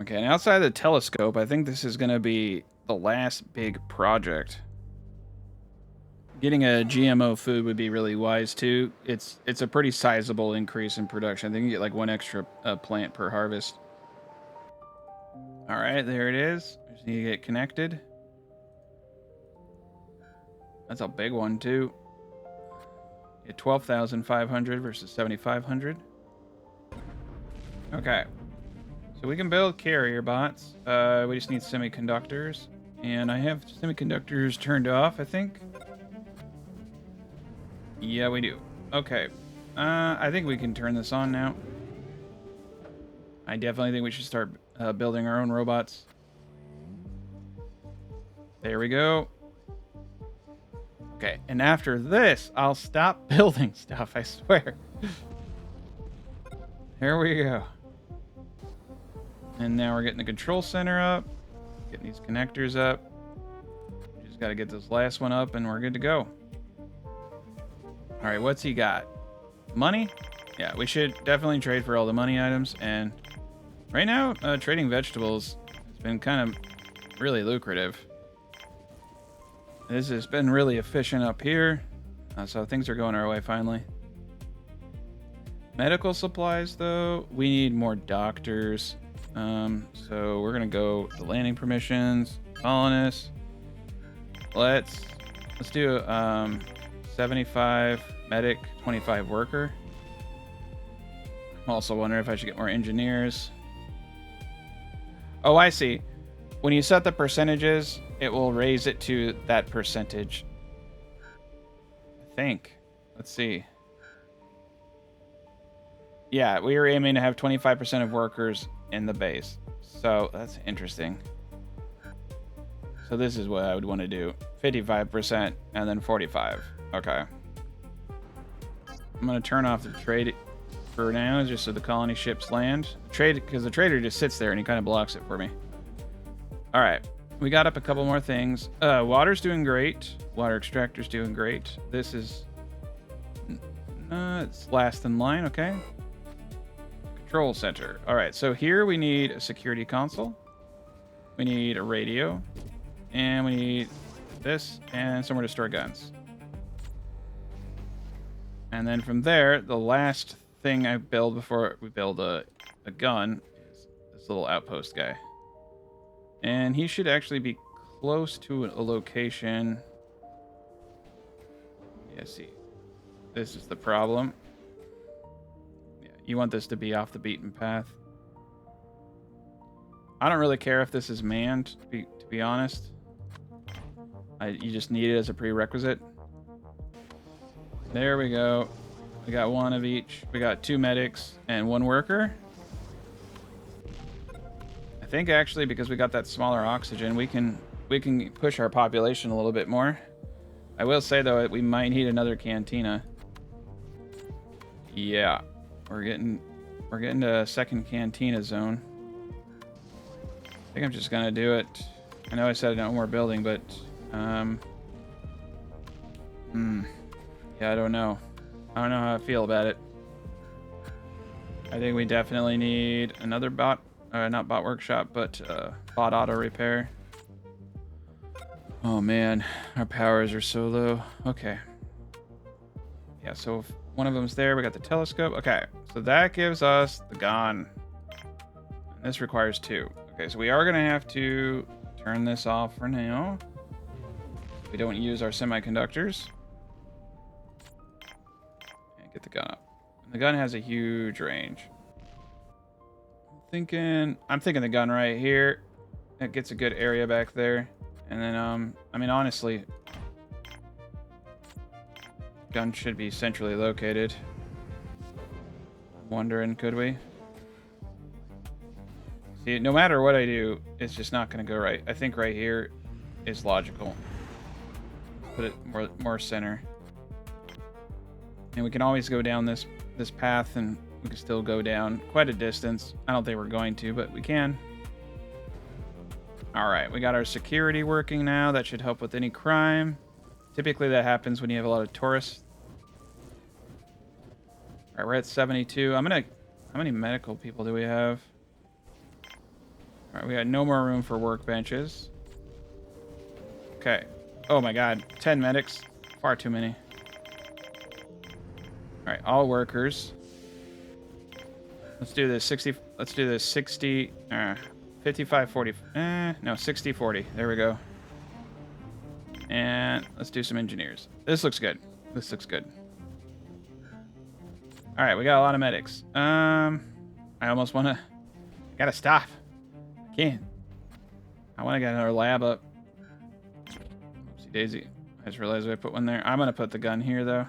Okay, and outside the telescope, I think this is going to be the last big project. Getting a GMO food would be really wise too. It's a pretty sizable increase in production. I think you get like one extra plant per harvest. All right, there it is. Just need to get connected. That's a big one too. Yeah, 12,500 versus 7,500. Okay, so we can build carrier bots. We just need semiconductors, and I have semiconductors turned off, I think. Yeah, we do. Okay. I think we can turn this on now. I definitely think we should start building our own robots. There we go. Okay, and after this, I'll stop building stuff, I swear. Here we go. And now we're getting the control center up. Getting these connectors up. Just got to get this last one up and we're good to go. All right, what's he got? Money? Yeah, we should definitely trade for all the money items. And right now, trading vegetables has been kind of really lucrative. This has been really efficient up here. So things are going our way finally. Medical supplies, though, we need more doctors. So we're going to go the landing permissions, colonists. Let's do 75 medic, 25 worker. I'm also wondering if I should get more engineers. Oh, I see. When you set the percentages, it will raise it to that percentage. I think. Let's see. Yeah, we were aiming to have 25% of workers in the base. So that's interesting. So this is what I would want to do. 55% and then 45. Okay. I'm going to turn off the trade for now, just so the colony ships land. Trade, because the trader just sits there and he kind of blocks it for me. All right. We got up a couple more things. Water's doing great. Water extractor's doing great. This is... it's last in line, okay. Control center. All right, so here we need a security console. We need a radio. And we need this and somewhere to store guns. And then from there, the last thing I build before we build a gun is this little outpost guy. And he should actually be close to a location. Yeah, see. This is the problem. Yeah, you want this to be off the beaten path. I don't really care if this is manned, to be honest. You just need it as a prerequisite. There we go. We got one of each. We got 2 medics and 1 worker. I think actually because we got that smaller oxygen, we can push our population a little bit more. I will say though, we might need another cantina. Yeah, we're getting to a second cantina zone. I think I'm just gonna do it. I know I said no more building, but yeah, I don't know. I don't know how I feel about it. I think we definitely need another bot, not bot workshop, but bot auto repair. Oh man, our powers are so low. Okay. Yeah, so if one of them's there, we got the telescope. Okay, so that gives us the gun. And this requires 2. Okay, so we are gonna have to turn this off for now. We don't use our semiconductors. And get the gun up. And the gun has a huge range. I'm thinking the gun right here. It gets a good area back there. And then, I mean, honestly, gun should be centrally located. Wondering, could we? See, no matter what I do, it's just not going to go right. I think right here is logical. Put it more center. And we can always go down this path, and we can still go down quite a distance. I don't think we're going to, but we can. All right, we got our security working now. That should help with any crime. Typically, that happens when you have a lot of tourists. All right, we're at 72. How many medical people do we have? All right, we got no more room for workbenches. Okay. Oh my God, 10 medics. Far too many. All right, all workers. Let's do this 60. Let's do this 60. 55, 40. No, 60, 40. There we go. And let's do some engineers. This looks good. This looks good. All right, we got a lot of medics. I almost want to... Gotta stop. I can't. I want to get another lab up. Oopsie daisy. I just realized I put one there. I'm going to put the gun here, though.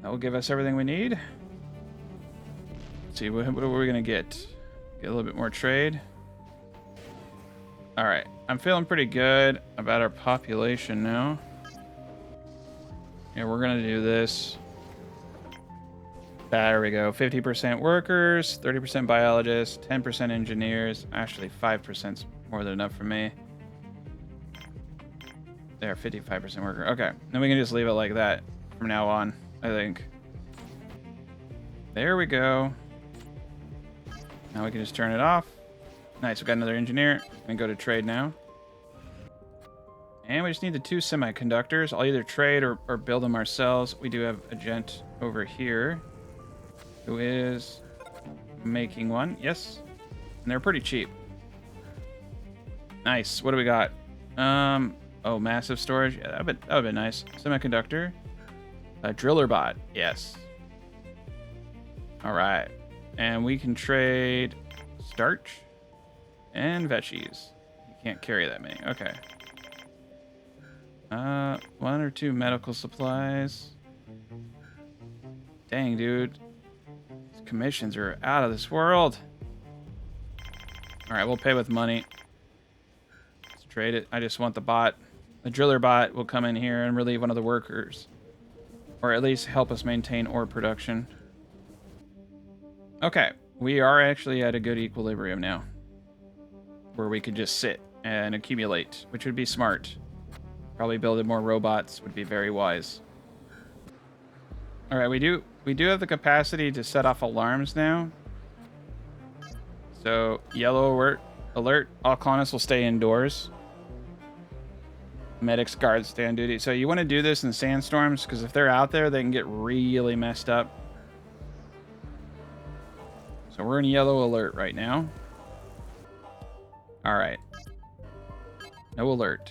That will give us everything we need. Let's see, what are we going to get? Get a little bit more trade. All right, I'm feeling pretty good about our population now. Yeah, we're gonna do this. There we go. 50% workers, 30% biologists, 10% engineers. Actually, 5% more than enough for me. There, 55% worker. Okay, then we can just leave it like that from now on, I think. There we go. Now we can just turn it off. Nice, we got another engineer. And go to trade now. And we just need the 2 semiconductors. I'll either trade or build them ourselves. We do have a gent over here who is making one. Yes. And they're pretty cheap. Nice. What do we got? Oh, massive storage. Yeah, that would have been nice. Semiconductor. A driller bot. Yes. All right. And we can trade starch and veggies. You can't carry that many. Okay. 1 or 2 medical supplies. Dang, dude. These commissions are out of this world. All right, we'll pay with money. Let's trade it. I just want the bot. The driller bot will come in here and relieve one of the workers. Or at least help us maintain ore production. Okay, we are actually at a good equilibrium now. Where we could just sit and accumulate, which would be smart. Probably building more robots would be very wise. All right, we do have the capacity to set off alarms now. So yellow alert. All colonists will stay indoors. Medics guards stay on duty. So you want to do this in sandstorms because if they're out there, they can get really messed up. So we're in yellow alert right now. All right. No alert.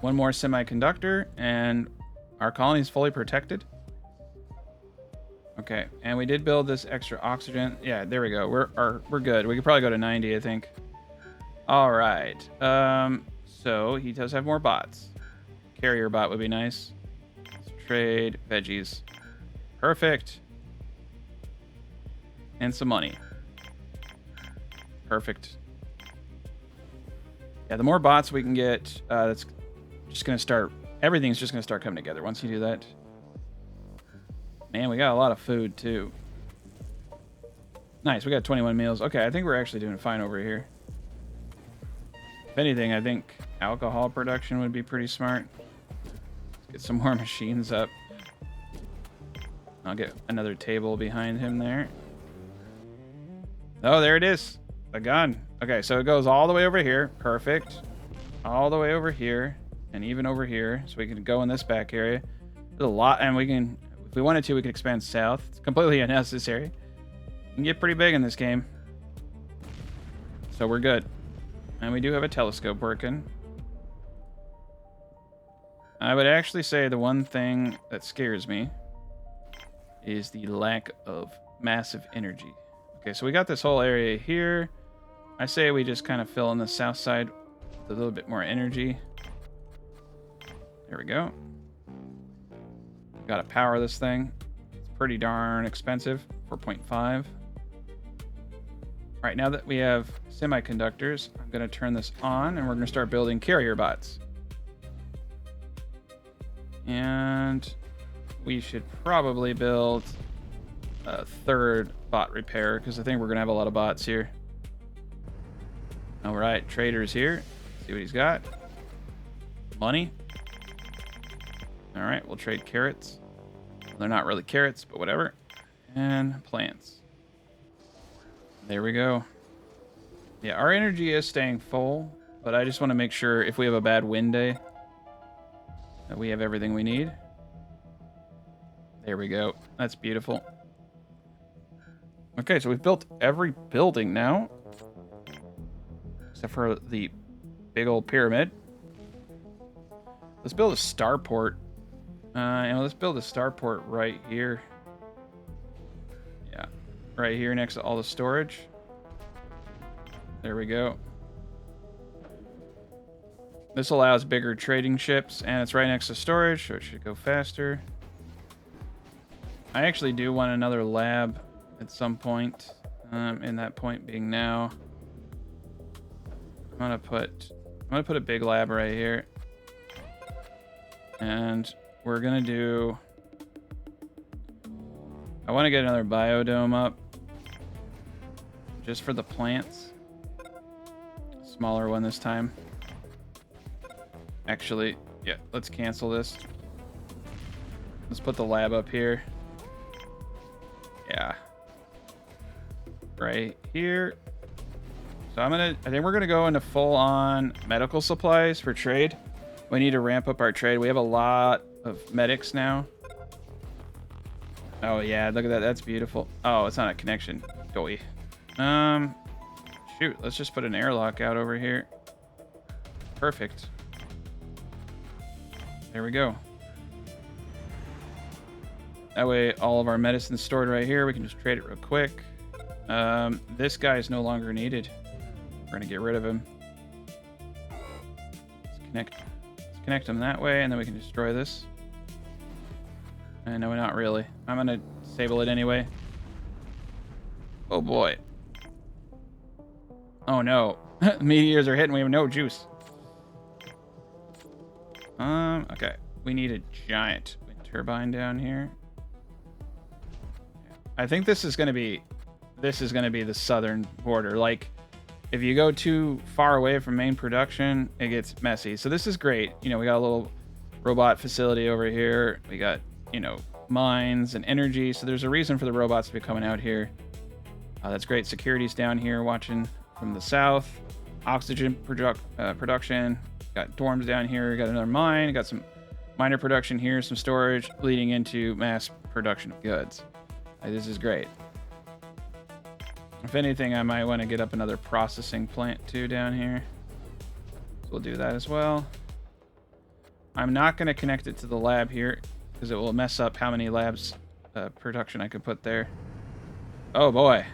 One more semiconductor, and our colony is fully protected. Okay, and we did build this extra oxygen. Yeah, there we go. We're good. We could probably go to 90, I think. All right. So he does have more bots. Carrier bot would be nice. Let's trade veggies. Perfect. And some money. Perfect. Yeah, the more bots we can get, that's just going to start... Everything's just going to start coming together once you do that. Man, we got a lot of food, too. Nice, we got 21 meals. Okay, I think we're actually doing fine over here. If anything, I think alcohol production would be pretty smart. Let's get some more machines up. I'll get another table behind him there. Oh, there it is. A gun. Okay, so it goes all the way over here. Perfect. All the way over here. And even over here. So we can go in this back area. There's a lot. And we can, if we wanted to, we could expand south. It's completely unnecessary. We can get pretty big in this game. So we're good. And we do have a telescope working. I would actually say the one thing that scares me is the lack of massive energy. Okay, so we got this whole area here. I say we just kind of fill in the south side with a little bit more energy. There we go. Got to power this thing. It's pretty darn expensive, 4.5. All right, now that we have semiconductors, I'm going to turn this on and we're going to start building carrier bots. And we should probably build a third bot repair because I think we're going to have a lot of bots here. All right, trader's here. See what he's got. Money. All right, we'll trade carrots. They're not really carrots, but whatever. And plants. There we go. Yeah, our energy is staying full, but I just want to make sure if we have a bad wind day that we have everything we need. There we go. That's beautiful. Okay, so we've built every building now. Except for the big old pyramid. Let's build a starport. And let's build a starport right here. Yeah, right here next to all the storage. There we go. This allows bigger trading ships, and it's right next to storage, so it should go faster. I actually do want another lab at some point, and that point being now. I'm gonna put a big lab right here, and we're gonna do. I want to get another biodome up, just for the plants. Smaller one this time. Actually, yeah, let's cancel this. Let's put the lab up here. Yeah. Right here. So I think we're gonna go into full-on medical supplies for trade. We need to ramp up our trade. We have a lot of medics now. Oh yeah, look at that. That's beautiful. Oh, it's not a connection. Doy. Shoot, let's just put an airlock out over here. Perfect. There we go. That way, all of our medicine's stored right here. We can just trade it real quick. This guy is no longer needed. We're gonna get rid of him. Let's connect him that way, and then we can destroy this. No, not really. I'm gonna disable it anyway. Oh boy. Oh no. Meteors are hitting. We have no juice. Okay. We need a giant wind turbine down here. I think this is gonna be the southern border. Like, if you go too far away from main production, it gets messy. So this is great. You know, we got a little robot facility over here. We got, you know, mines and energy. So there's a reason for the robots to be coming out here. That's great. Security's down here watching from the south. Oxygen production. Got dorms down here. Got another mine. Got some miner production here. Some storage leading into mass production of goods. This is great. If anything, I might want to get up another processing plant too down here. So we'll do that as well. I'm not going to connect it to the lab here because it will mess up how many labs production I could put there. Oh boy.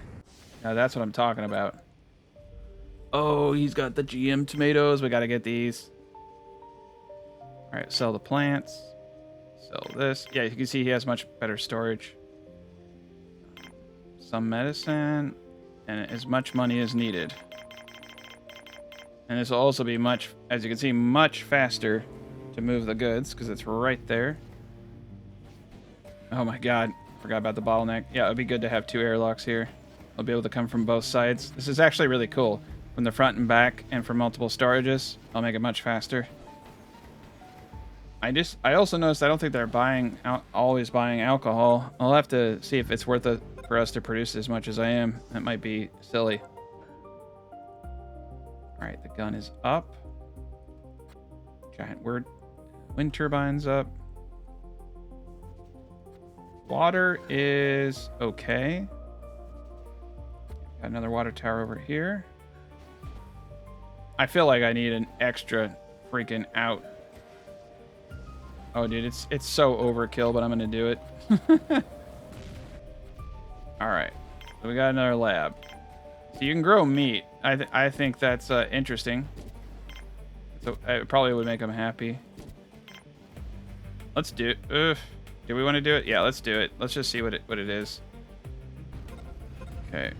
Now that's what I'm talking about. Oh, he's got the GM tomatoes. We got to get these. All right, sell the plants. Sell this. Yeah, you can see he has much better storage. Some medicine. And as much money as needed. And this will also be much, as you can see, much faster to move the goods because it's right there. Oh my god, forgot about the bottleneck. Yeah, it'd be good to have 2 airlocks here. I'll be able to come from both sides. This is actually really cool. From the front and back and from multiple storages, I'll make it much faster. I also noticed I don't think they're always buying alcohol. I'll have to see if it's worth it for us to produce as much as I am. That might be silly. Alright, the gun is up. Giant wind turbines up. Water is okay. Got another water tower over here. I feel like I need an extra freaking out. Oh, dude, it's so overkill, but I'm gonna do it. All right, so we got another lab. So you can grow meat. I think that's interesting. So it probably would make them happy. Let's do it. Do we want to do it? Yeah, let's do it. Let's just see what it is. Okay.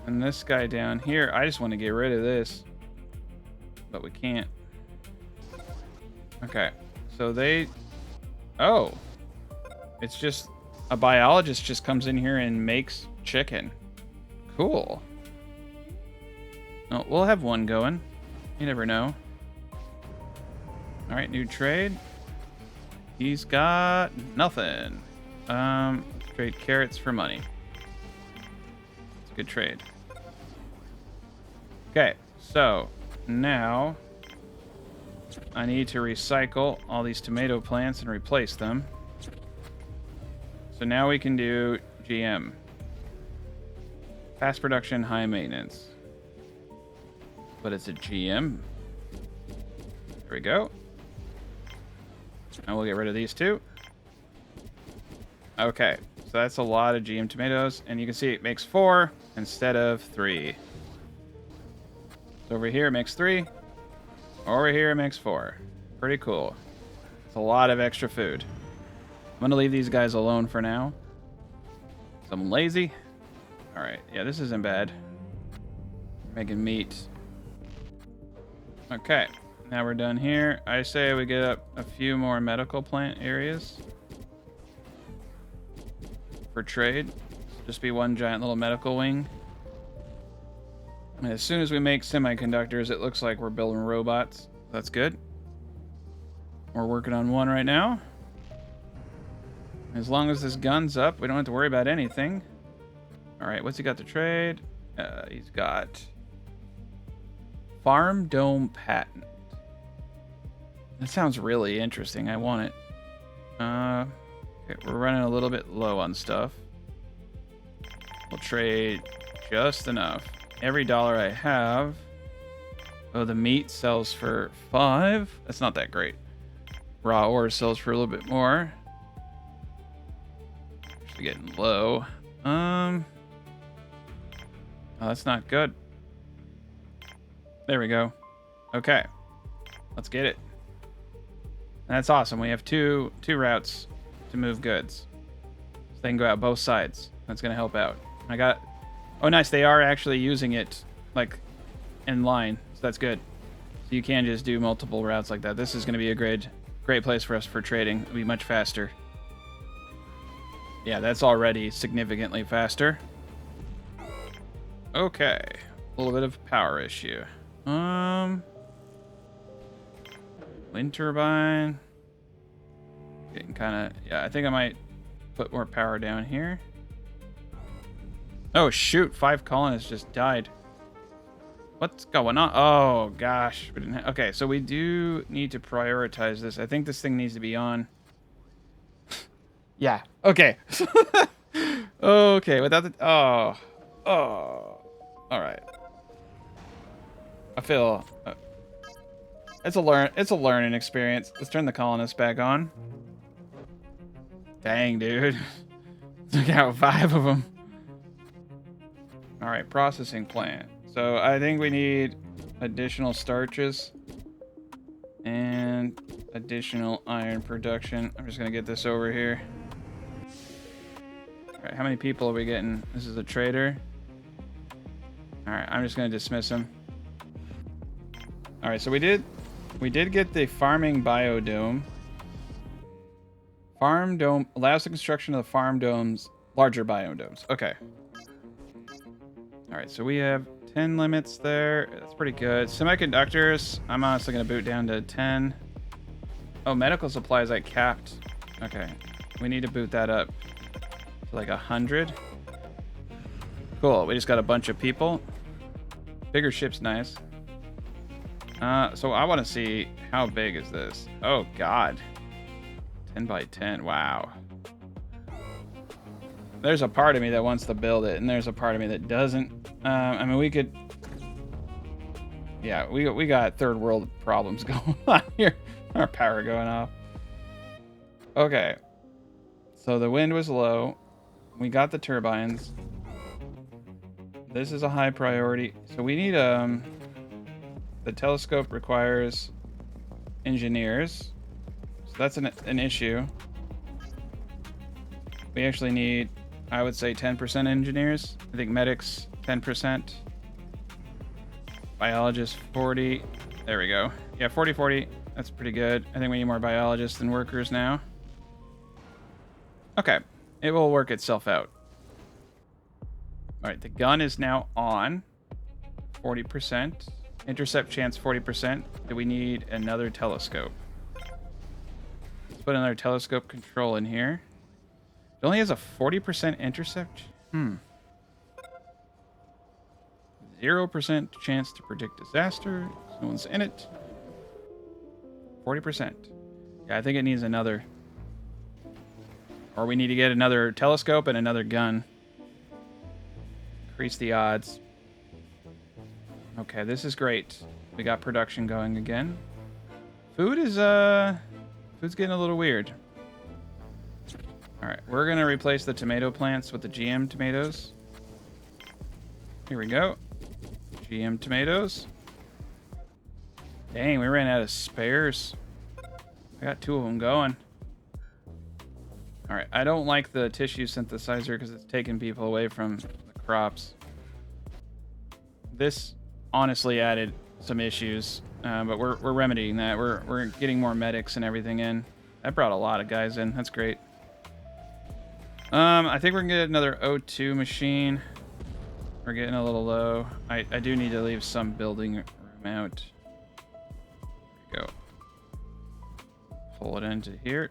And this guy down here, I just want to get rid of this, but we can't. Okay, so oh, it's just a biologist just comes in here and makes chicken. Cool. Oh, we'll have one going. You never know. All right, new trade. He's got nothing. Trade carrots for money. It's a good trade. Okay, so now I need to recycle all these tomato plants and replace them. So now we can do GM. Fast production, high maintenance. But it's a GM. There we go. And we'll get rid of these two. Okay, so that's a lot of GM tomatoes. And you can see it makes 4 instead of 3. So over here it makes 3. Over here it makes 4. Pretty cool. It's a lot of extra food. I'm going to leave these guys alone for now. So I'm lazy. Alright, yeah, this isn't bad. Making meat. Okay, now we're done here. I say we get up a few more medical plant areas for trade. Just be one giant little medical wing. And as soon as we make semiconductors, it looks like we're building robots. That's good. We're working on one right now. As long as this gun's up, we don't have to worry about anything. All right, what's he got to trade? He's got Farm Dome Patent. That sounds really interesting. I want it. Okay, we're running a little bit low on stuff. We'll trade just enough. Every dollar I have. Oh, the meat sells for 5. That's not that great. Raw ore sells for a little bit more. Actually getting low. Oh, that's not good. There we go. Okay. Let's get it. And that's awesome. We have two routes to move goods. So they can go out both sides. That's going to help out. I got... Oh, nice. They are actually using it, like, in line. So that's good. So you can just do multiple routes like that. This is going to be a great place for us for trading. It'll be much faster. Yeah, that's already significantly faster. Okay. A little bit of power issue. Wind turbine. Getting kind of... Yeah, I think I might put more power down here. Oh, shoot. 5 colonists just died. What's going on? Oh, gosh. We didn't okay, so we do need to prioritize this. I think this thing needs to be on. Yeah. Okay. Okay, without the... Oh. Oh. All right. I feel... it's a learning experience. Let's turn the colonists back on. Dang, dude. Took out 5 of them. All right, processing plant. So I think we need additional starches and additional iron production. I'm just gonna get this over here. All right, how many people are we getting? This is a trader. All right, I'm just gonna dismiss him. All right, so we did get the farming biodome. Farm dome allows the construction of the farm domes, larger biodomes. Okay. All right, so we have 10 limits there. That's pretty good. Semiconductors, I'm honestly going to boot down to 10. Oh, medical supplies I capped. Okay, we need to boot that up to like 100. Cool, we just got a bunch of people. Bigger ship's nice. So I want to see how big is this. Oh, God. 10 by 10, wow. There's a part of me that wants to build it, and there's a part of me that doesn't. I mean, we could... Yeah, we got third world problems going on here. Our power going off. Okay. So the wind was low. We got the turbines. This is a high priority. So we need... The telescope requires engineers. So that's an issue. We actually need... I would say 10% engineers. I think medics, 10%. Biologists, 40. There we go. Yeah, 40. That's pretty good. I think we need more biologists than workers now. Okay. It will work itself out. All right, the gun is now on. 40%. Intercept chance, 40%. Do we need another telescope? Let's put another telescope control in here. It only has a 40% intercept. 0% chance to predict disaster. No one's in it. 40%. Yeah, I think it needs another. Or we need to get another telescope and another gun. Increase the odds. Okay, this is great. We got production going again. Food is, food's getting a little weird. All right, we're gonna replace the tomato plants with the GM tomatoes. Here we go. GM tomatoes. Dang, we ran out of spares. I got 2 of them going. All right, I don't like the tissue synthesizer because it's taking people away from the crops. This honestly added some issues, but we're remedying that. We're getting more medics and everything in. That brought a lot of guys in. That's great. I think we're gonna get another O2 machine. We're getting a little low. I do need to leave some building room out. There we go. Pull it into here.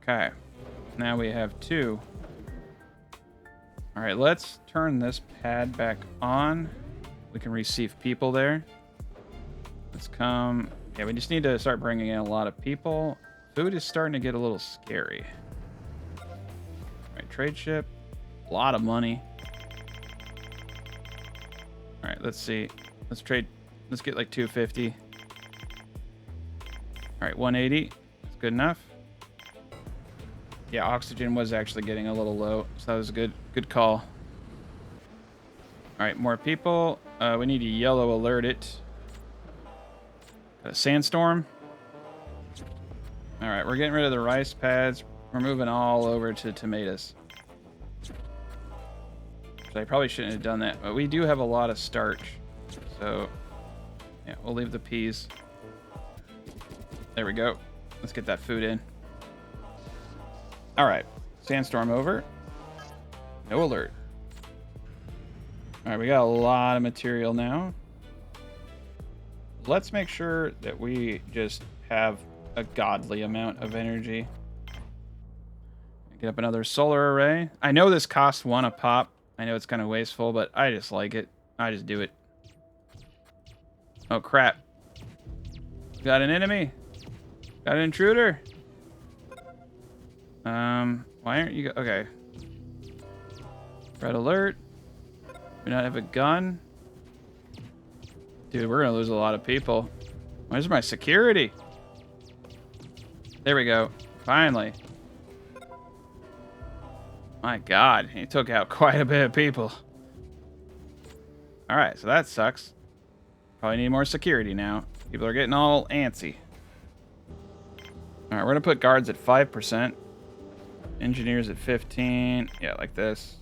Okay. Now we have 2. All right, let's turn this pad back on. We can receive people there. Let's come. Yeah, we just need to start bringing in a lot of people. Food is starting to get a little scary. All right, trade ship. A lot of money. All right, let's see. Let's trade. Let's get like 250. All right, 180. That's good enough. Yeah, oxygen was actually getting a little low, so that was a good call. All right, more people. We need to yellow alert it. Got a sandstorm. All right, we're getting rid of the rice pads. We're moving all over to tomatoes. So I probably shouldn't have done that, but we do have a lot of starch. So, yeah, we'll leave the peas. There we go. Let's get that food in. All right, sandstorm over. No alert. All right, we got a lot of material now. Let's make sure that we just have a godly amount of energy. Get up another solar array. I know this costs 1 a pop. I know it's kind of wasteful, but I just like it. I just do it. Oh, crap. Got an enemy. Got an intruder. Why aren't you... Okay. Red alert. Do not have a gun. Dude, we're going to lose a lot of people. Where's my security? There we go. Finally. My God, he took out quite a bit of people. All right, so that sucks. Probably need more security now. People are getting all antsy. All right, we're going to put guards at 5%. Engineers at 15. Yeah, like this.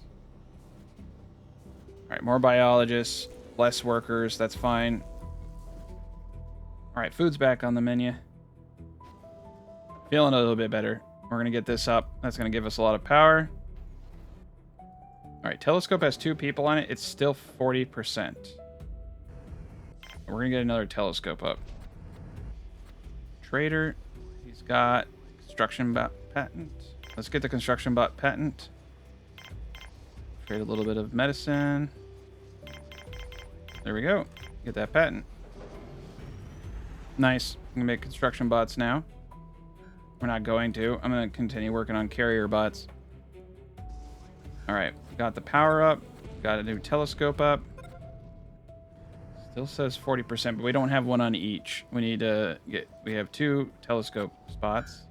All right, more biologists, less workers. That's fine. All right, food's back on the menu. Feeling a little bit better. We're going to get this up. That's going to give us a lot of power. All right, telescope has 2 people on it. It's still 40%. We're going to get another telescope up. Trader, he's got construction bot patent. Let's get the construction bot patent. Trade a little bit of medicine. There we go. Get that patent. Nice. I'm going to make construction bots now. We're not going to. I'm going to continue working on carrier bots. All right. Got the power up. Got a new telescope up. Still says 40%, but we don't have one on each. We need to get... We have 2 telescope spots.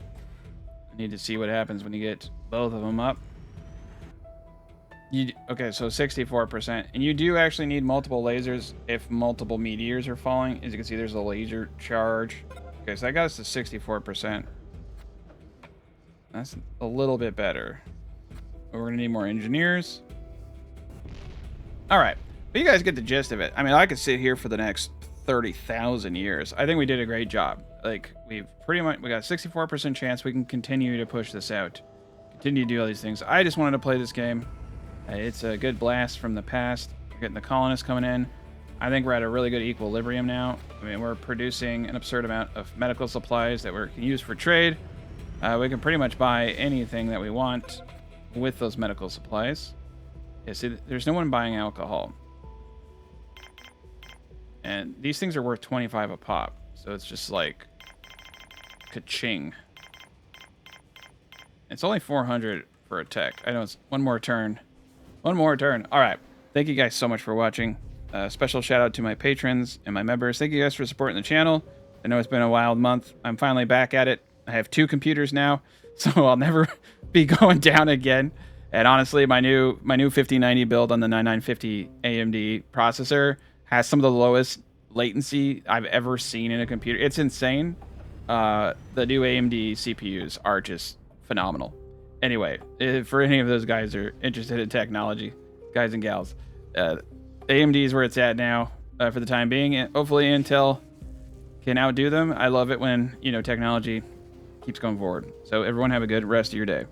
I need to see what happens when you get both of them up. Okay, so 64%. And you do actually need multiple lasers if multiple meteors are falling. As you can see, there's a laser charge. Okay, so that got us to 64%. That's a little bit better. But we're going to need more engineers. All right. But you guys get the gist of it. I mean, I could sit here for the next 30,000 years. I think we did a great job. Like, we got a 64% chance we can continue to push this out. Continue to do all these things. I just wanted to play this game. It's a good blast from the past. We're getting the colonists coming in. I think we're at a really good equilibrium now. I mean, we're producing an absurd amount of medical supplies that we can use for trade. We can pretty much buy anything that we want with those medical supplies. Yeah, see, there's no one buying alcohol. And these things are worth 25 a pop. So it's just like ka-ching. It's only 400 for a tech. I know it's one more turn. One more turn. All right. Thank you guys so much for watching. Special shout out to my patrons and my members. Thank you guys for supporting the channel. I know it's been a wild month. I'm finally back at it. I have 2 computers now, so I'll never be going down again. And honestly, my new 5090 build on the 9950 AMD processor has some of the lowest latency I've ever seen in a computer. It's insane. The new AMD CPUs are just phenomenal. Anyway, if for any of those guys who are interested in technology, guys and gals, AMD is where it's at now for the time being. And hopefully Intel can outdo them. I love it when, you know, technology keeps going forward. So everyone have a good rest of your day.